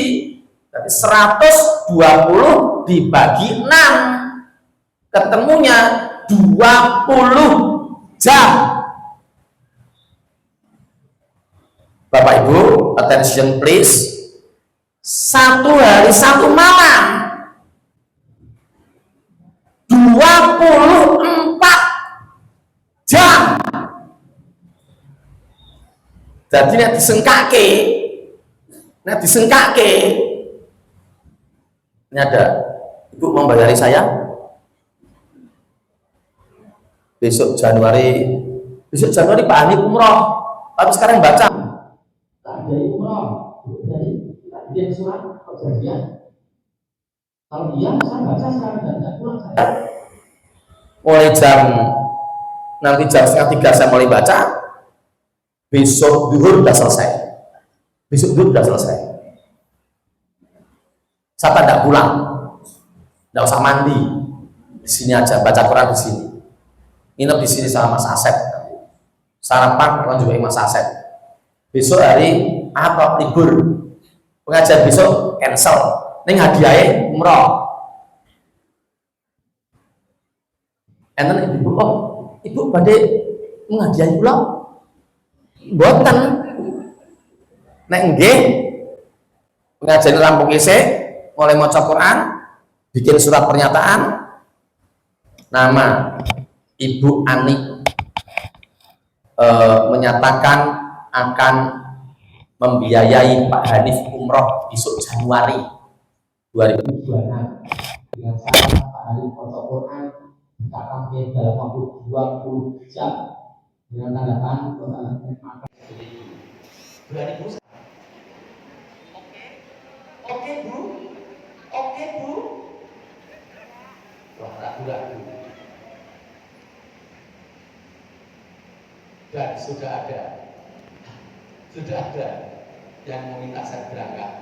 Tapi 120 dibagi 6 ketemunya 20 jam. Bapak Ibu, attention please. 1 hari 1 malam 24 jam. Jadi nek disengkake ini ada Ibu membayari saya besok Januari Pak Hani umroh, tapi sekarang baca Tak ada umroh, dari surat perjanjian. Kalau dia saya baca sekarang dan pulang saya. mulai nanti jam 2:30 saya mulai baca. Besok duhur sudah selesai. Saya tidak pulang, tidak usah mandi, di sini aja baca Quran di sini. Nginep di sini sama Mas Asep. Sarapan kan juga Mas Asep. Besok hari apa libur? Pengajian besok cancel. Ning hadiahnya umroh. Enten ibu, ibu badhe menghadiahi kula? Mboten. Nek nggih pengajian rampung isih, mulai maca Quran, bikin surat pernyataan. Nama Ibu Ani menyatakan akan membiayai Pak Hanif umroh besok Januari 2026 dengan cara Pak Hanif maca Quran dikatakan dalam waktu 20 jam dengan tanggapan total maka 2000. Oke Bu, oke Bu. Wah, ragu-ragu. Dan sudah ada yang meminta saya berangkat.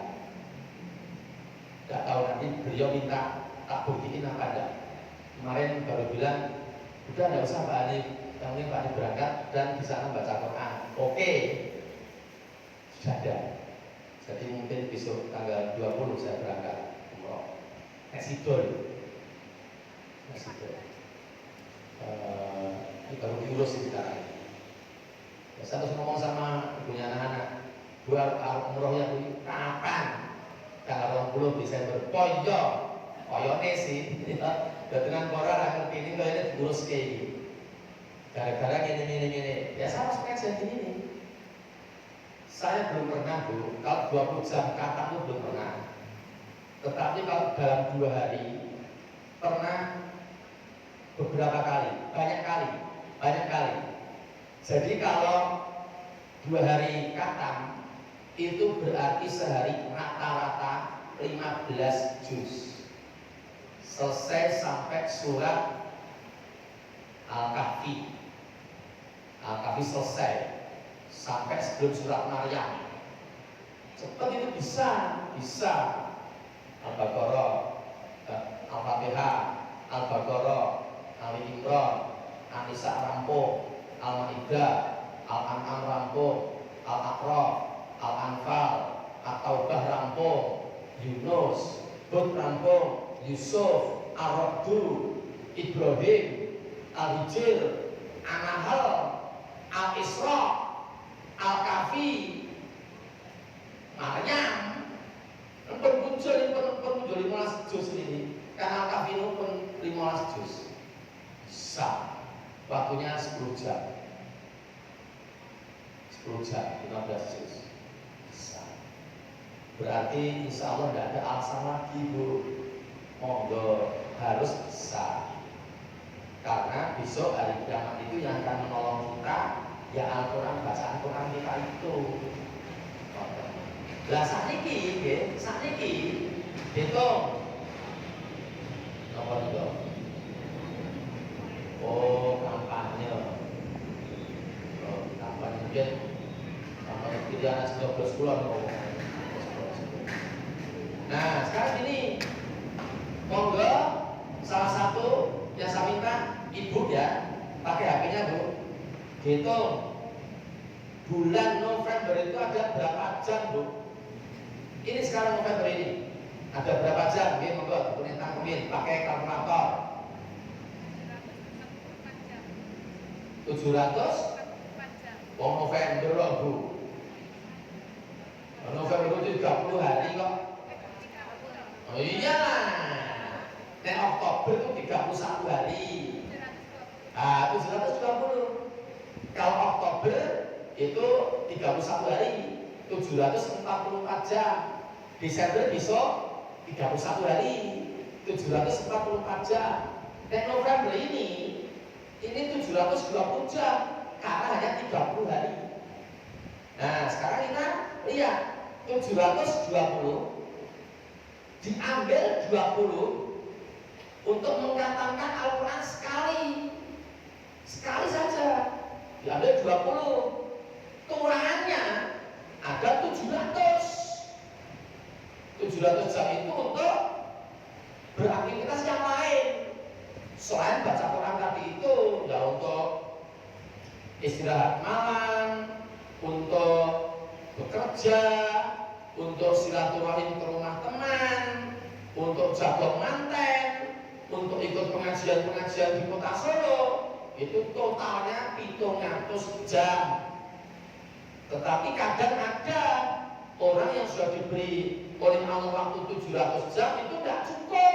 Tidak tahu nanti beliau minta tak buktiin apa enggak. Kemarin baru bilang, udah nggak usah Pak Hanif, yang penting Pak Hanif berangkat dan di sana baca Quran. Oke, sudah ada. Jadi mungkin besok tanggal 20 saya berangkat umroh. Esidol. Ini baru diurus sekarang. Ya, saya terus ngomong sama ibunya anak-anak, buat umrohnya kapan? Tanggal 20 Desember. Koyone sih. Dengan orang ngerti ini kalau ini diurus kayak gini. Gara-gara ini. Ya saya harus kajian ini. Saya belum pernah Bu, kalau 20 jam kata itu belum pernah. Tetapi kalau dalam 2 hari pernah beberapa kali, banyak kali. banyak kali. Jadi kalau 2 hari khatam itu berarti sehari rata-rata 15 juz. Selesai sampai surat Al-Kahfi. Al-Kahfi selesai sampai sebelum surat Maryam. Cepat itu bisa. Al-Baqarah, Al-Fatihah, Al-Baqarah, Ali Imran, An-Nisa rampung, Al-Maidah, Al-An'am rampung, Al-A'raf, Al-Anfal, At-Taubah rampung, Yunus, Hud rampung, Yusuf, Ar-Ra'du, Ibrahim, Al-Hijr, An-Nahl, Al-Isra, Al-Kahfi, Maryam. Pun muncul 15 juz ini. Karena Al-Kahfi itu pun 15 juz. Bisa. Waktunya 10 jam. 10 jam, 15 juz. Bisa. Berarti insya Allah tidak ada alasan lagi, Bu. Monggo, harus bisa. Karena besok hari kiamat itu yang akan menolong kita ya Al-Quran, bacaan Quran kita itu. Lah sakniki hitung apa itu? Oh, kampanye. Kampanye pilihan 12 bulan. Nah, sekarang ini monggo salah satu yang saya minta ibu ya pakai HP-nya, Bu. Hitung bulan November itu ada berapa jam, Bu? Ini sekarang November ini ada berapa jam? Oke, monggo dikunin tangkumin pakai kalkulator. 700 jam. Oh, November loh, Bu. November itu 30 hari kok. Oh iyalah. Nek Oktober itu 31 hari. Ah, 720. Kalau Oktober itu 31 hari. 744 jam. Desember besok 31 hari, 744 jam. Dan November ini 720 jam karena hanya 30 hari. Nah, sekarang kita lihat 720 diambil 20 untuk mengatakan Al-Quran sekali saja diambil 20, kekurangannya ada 700 jam itu untuk beraktivitas yang lain selain baca Quran tadi itu, ya untuk istirahat malam, untuk bekerja, untuk silaturahim ke rumah teman, untuk jago manten, untuk ikut pengajian-pengajian di kota Solo, itu totalnya 700 jam. Tetapi kadang ada orang yang sudah diberi oleh Allah waktu 700 jam itu tidak cukup.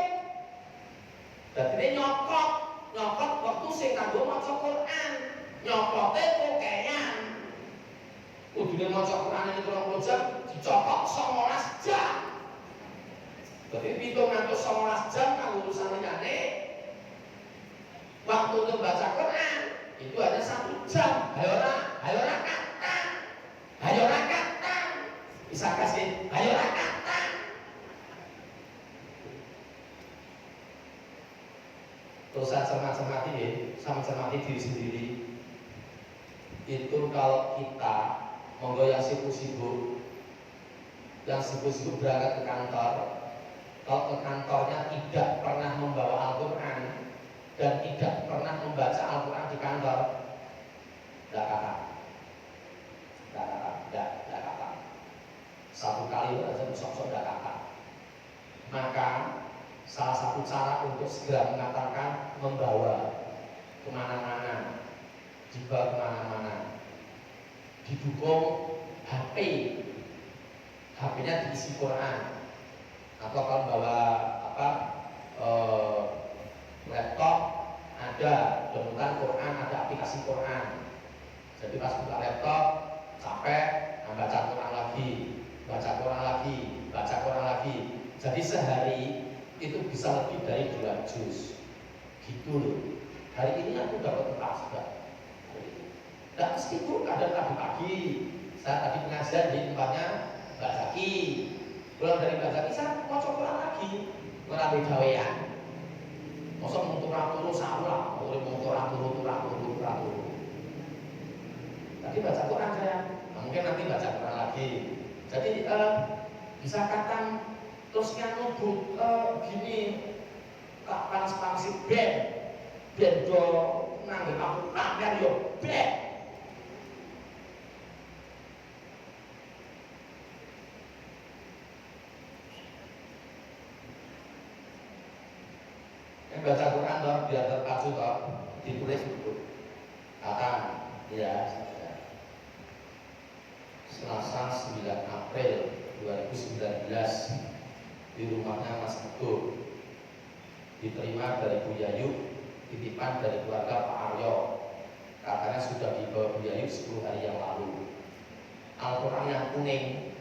Dan ini nyokot waktu sing kanggo maca Quran, nyokote kokean. Kudune maca Quran ini 30 jam dicokok 19 jam. Jadi 719 jam kanggo urusan liyane. Waktu untuk baca Quran itu hanya 1 jam. Ayo kata. Bisa kasih ayo kata. Terus saya cermati diri sendiri. Itu kalau kita monggo yang sibuk-sibuk berangkat ke kantor, kalau ke kantornya tidak pernah membawa Al-Quran dan tidak pernah membaca Al-Quran di kantor, tidak kata. Satu kali aja sok-sok tidak kata. Maka salah satu cara untuk segera mengatakan membawa kemana-mana, dibawa kemana-mana, didukung HP-nya diisi Quran, atau kalau bawa laptop ada downloadan Quran, ada aplikasi Quran. Jadi pas buka laptop capek, baca Quran lagi. Jadi sehari itu bisa lebih dari 2 juz gitu loh. Hari ini aku dapat 4 sudah Tidak mesti Bu, kadang pagi-pagi saya tadi pengajian di tempatnya Mbak Zaki, pulang dari Mbak Zaki saya mau coba lagi melalui gawean. Masa mau turu salah, mau turu. Tadi baca Quran saya, nah, mungkin nanti baca Quran lagi. Jadi bisa katakan terusnya nubuk gini tak panas-panasi ben do nanggung aku pamer yo ben. Yang baca Quran toh biar terpacu toh ditulis dulu. Kata ya Selasa 9 April 2019 di rumahnya Mas Teguh, diterima dari Bu Yayu, titipan dari keluarga Pak Aryo. Katanya sudah dibawa Bu Yayu 10 hari yang lalu. Al-Quran yang kuning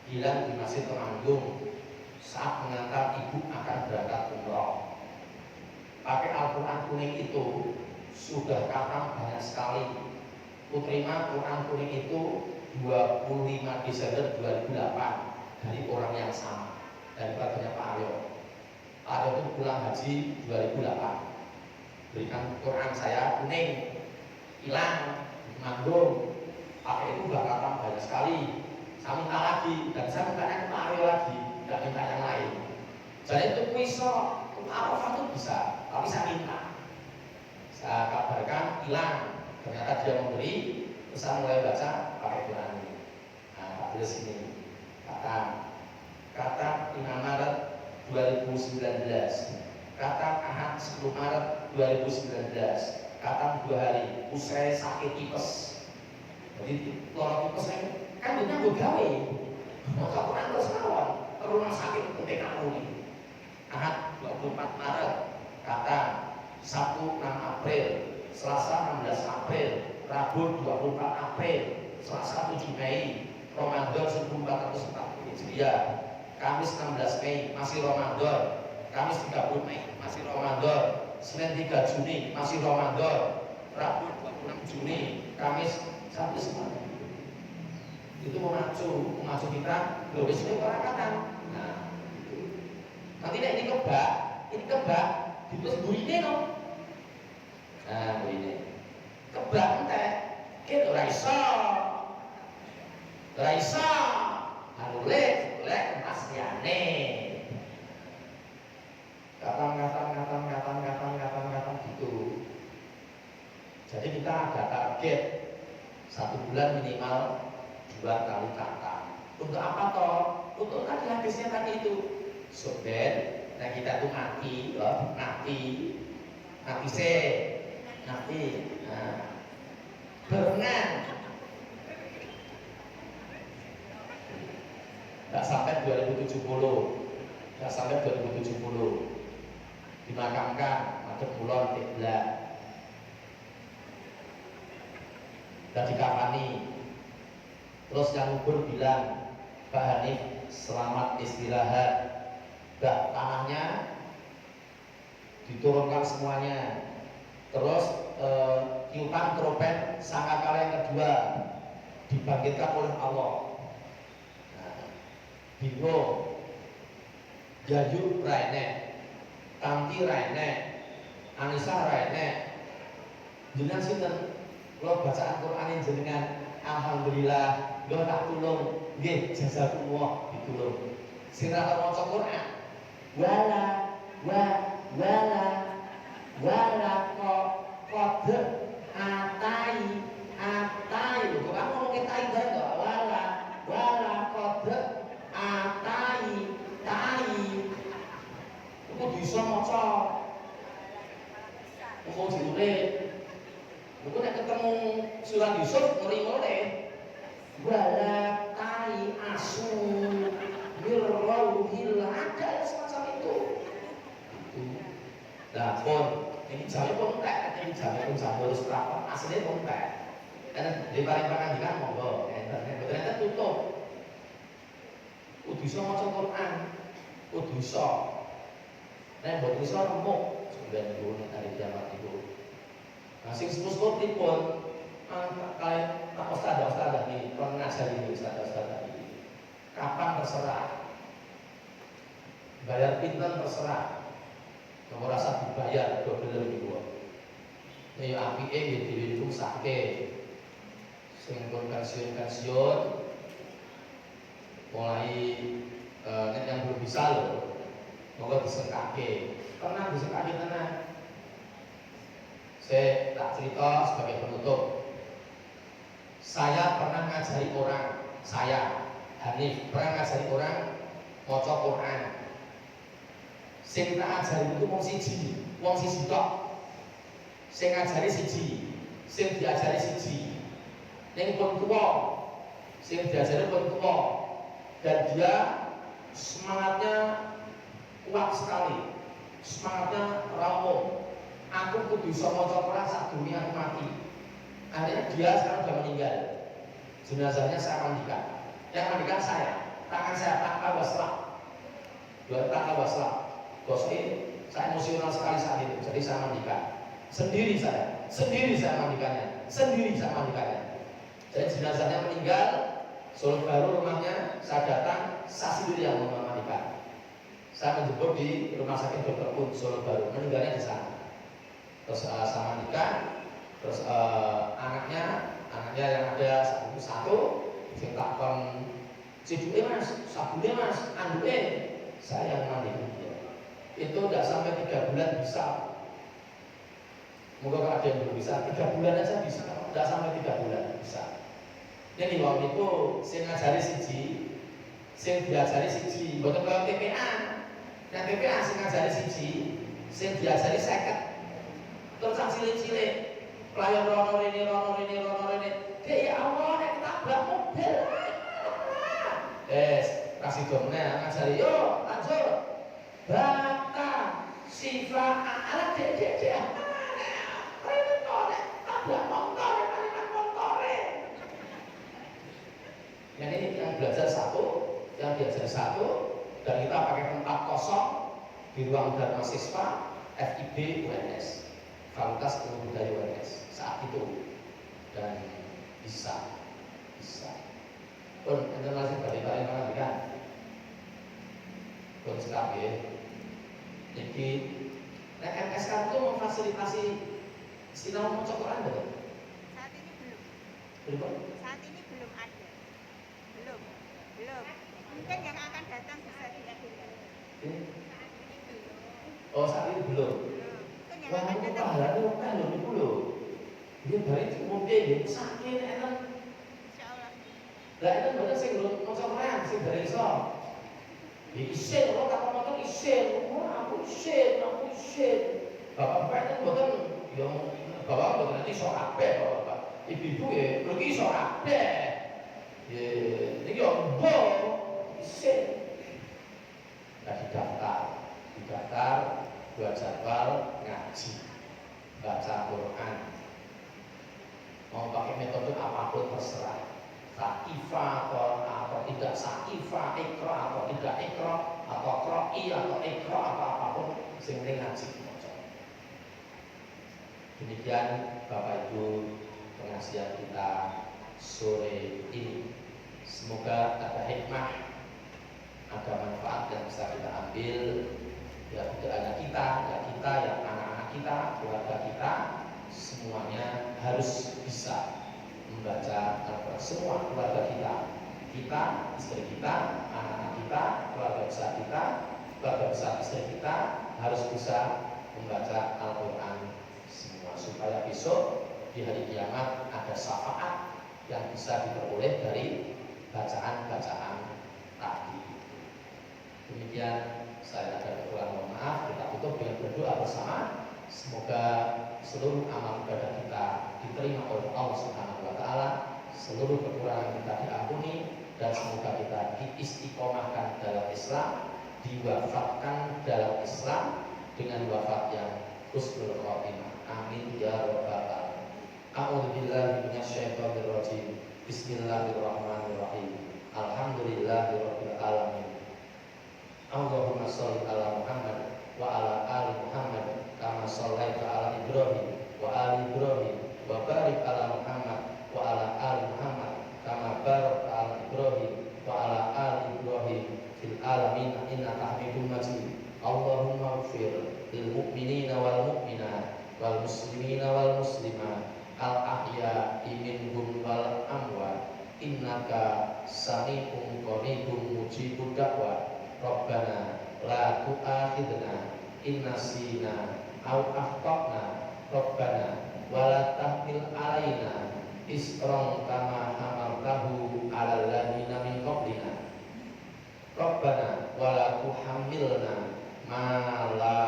hilang di Masjid Temanggung saat mengantar ibu akan berangkat umroh. Pakai Al-Quran kuning itu sudah khatam banyak sekali. Kuterima Quran kuning itu 25 Desember 2008 dari orang yang sama, dari keluarganya Pak Aryo. Pak Aryo itu pulang haji 2008, berikan Quran saya kuning, hilang, manggung. Pakai itu bakal banyak sekali. Saya minta lagi, dan saya minta ke Pak Aryo lagi, tidak minta yang lain. Jadi itu kuisok, Arafah itu bisa, tapi saya minta. Saya kabarkan hilang, ternyata dia memberi. Saya mulai baca pakai Quran ini. Nah, tulis ini kata 5 Maret 2019, kata Ahad 10 Maret 2019, kata 2 hari usai sakit tipes. Jadi lorong tipes kan dunia gue gawe, maka Quran terus kawan ke rumah sakit untuk kamu ini. Ahad 24 Maret, kata Sabtu 6 April, Selasa 16 April, Rabu 24 April, Selasa 7 Mei, Ramadan 1440 Hijriah, Kamis 16 Mei masih Ramadan, Kamis 30 Mei masih Ramadan, Senin 3 Juni masih Ramadan, Rabu 26 Juni, Kamis sampai semuanya. Itu memacu kita lebih sering perangkatan. Nah, nanti ini kebak ditulis burine dong. Nah, burine kebak entek kita Raisa harulek pastiane kata gitu. Jadi kita ada target 1 bulan minimal 2 kali kata. Untuk apa toh? Untuk tadi hadisnya tadi itu soben. Nah kita tuh mati. Nah, berenang nggak sampai 2070 dimakamkan madhep kulon kiblat dan dikafani. Terus yang kubur bilang, Pak Hanif selamat istirahat. Tanahnya diturunkan semuanya. Terus tiupan trompet sangkakala yang kedua dibangkitkan oleh Allah. Bimo Yayu Raine, Tanti Raine, Anissa Raine, jenengan sinten? Kalau bacaan Quran jenengan alhamdulillah lo tak tulung, nggih jazakumullah ditulung. Sing ra maca Quran wala kok atai lho kok kamu ngomong tai bareng kok wala kok atai itu bisa maca kok judule itu nek ketemu surat Yusuf ngeri-ngeri wala tai asu birrauhil ada semacam itu. Nah pun ini jauh pun tak, ini jauh pun terus berapa aslinya pun tak. Karena di paling kan monggo, ternyata tutup. Uduso maca Quran, uduso. Nah buat uduso remuk 90 hari kiamat itu. Nah, sing sepuh pripun? Kayak tak ustadzah ini kon ngajari ini ustadzah ini. Kapan terserah. Bayar pinten terserah. Nomor rasa dibayar bener iki kok. Nek yo apike nggih diwirusake. Sing pun pensiun mulai nek yang belum bisa loh. Moga disekake. Pernah disekake tenan. Saya tak cerita sebagai penutup. Saya pernah ngajari orang, saya Hanif pernah ngajari orang maca Quran. Sing tak ajari itu wong siji tok. Sing ngajari siji, sing diajari siji. Ning pun tuwa, sing diajari pun tuwa. Dan dia semangatnya kuat sekali, semangatnya rampung. Aku kudu bisa maca Quran sak dunia aku mati. Akhirnya dia sekarang sudah meninggal. Jenazahnya saya mandikan. Yang mandikan saya, tangan saya tak waslah. Dua tak waslah. Bosnya saya emosional sekali saat itu. Jadi saya mandikan. Sendiri saya mandikannya. Jadi jenazahnya meninggal, Solo Baru rumahnya, saya datang, saya sendiri yang memandikan. Saya menjemput di rumah sakit Dr. Pun Solo Baru, meninggalnya di sana. Terus sama nikah, terus anaknya yang ada satu sing takon ciduke mas, sabune mas, anduke saya yang mandikan dia. Itu tidak sampai 3 bulan bisa. Moga kalau ada yang belum bisa, 3 bulan aja bisa, tidak sampai 3 bulan bisa. Jadi waktu itu saya ngajari siji, saya diajari siji, bukan kalau TPA, dan TPA saya ngajari siji, saya diajari 50. Terus sang cilik-cilik pelayan rono ini dia ya Allah nek ketabrak mobil kasih domnya ngajari yo lanjut bata sifat anak dek rene kok nek tabrak motor kalimat motore. Yang ini yang belajar satu, yang diajar satu, dan kita pakai tempat kosong di ruang dan mahasiswa FIB UNS Fakultas Ilmu Budaya UNS saat itu, dan bisa pun internasional dari Palembang kan pun sekali ya. Jadi MSK itu memfasilitasi sinau maca Quran betul? Saat ini belum ada. Belum. Mungkin yang akan datang bisa diakhiri. Oh, saat ini belum. Wah, aku pahalanya kan lho niku lho. Dia balik mungkin dia sakit enak. Insyaallah. Lah itu bener sing lho maca Quran sing dari iso. Isin kok tak ngomong isin. Aku isin. Bapak-bapak itu mboten yo bapak mboten iso kabeh bapak. Ibu-ibu ya rugi iso kabeh. Ya niki yo mbok isin. Didaftar buat jadwal ngaji baca Quran, mau pakai metode apapun terserah, sakifah atau tidak sakifah, ikro atau tidak ikro, atau kroi atau ikro atau apapun sing ngaji. Demikian Bapak Ibu pengajian kita sore ini, semoga ada hikmah, ada manfaat yang bisa kita ambil. Ya tidak hanya kita, yang anak-anak kita, keluarga kita, semuanya harus bisa membaca Al-Quran. Semua keluarga kita, istri kita, anak-anak kita, keluarga besar kita, keluarga besar istri kita harus bisa membaca Al-Quran semua, supaya besok di hari kiamat ada syafaat yang bisa diperoleh dari bacaan-bacaan tadi. Demikian saya ada kekurangan, mohon maaf. Kita tutup dengan berdoa bersama. Semoga seluruh amal ibadah kita diterima oleh Allah Subhanahu wa taala, seluruh kekurangan kita diampuni, dan semoga kita diistiqomahkan dalam Islam, diwafatkan dalam Islam dengan wafat yang husnul khotimah. Amin ya rabbal alamin. A'udzubillahi minasyaitonir rajim. Bismillahirrahmanirrahim. Alhamdulillahirabbil alamin. Allahumma sholli ala Muhammad wa ala ali Muhammad kama shallaita ala Ibrahim wa ali Ibrahim lil mu'minina wal mu'minat wal muslimina wal muslimat al ahya'i minhum wal amwat innaka sami'un qaribun mujibud da'wat Rabbana la tu'akhidna in nasina aw akhtana Rabbana wa la tahmil alaina isran kama hamaltahu 'alal ladzina min qablina Rabbana wa la tuhammilna ma la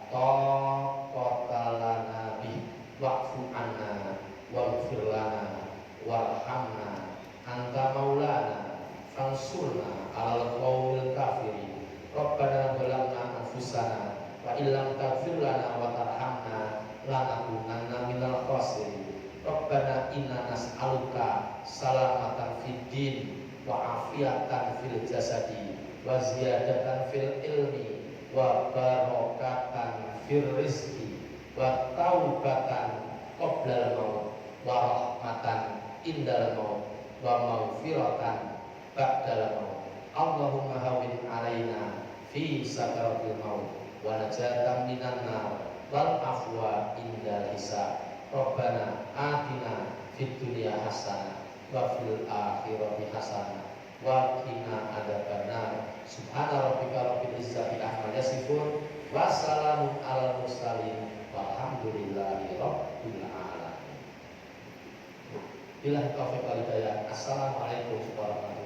taqata lana bih wa'fu 'anna waghfir lana warhamna anta maulana fansurna 'alal qaumil kafirin Rabbana zalamna anfusana wa illam taghfir lana wa tarhamna lanakunanna minal khasirin Rabbana inna nas'aluka salamatan fid din wa afiatan fil jasadi wa ziyadatan fil ilmi wa barakatan fil rizqi wa taubatan qoblal maut wa rahmatan indal maut wa maghfiratan ba'dal maut Allahumma hawin alaina fi sakaratil maut wa najatan minan nar wal afwa indal hisab Rabbana atina fid dunya hasanah wa fil akhirati hasanah wa qina adzabannar subhana rabbika rabbil izzati amma yasifun wa salamun alal mursalin walhamdulillahi rabbil alamin. Billahi taufiq wal hidayah. Assalamualaikum warahmatullahi wabarakatuh.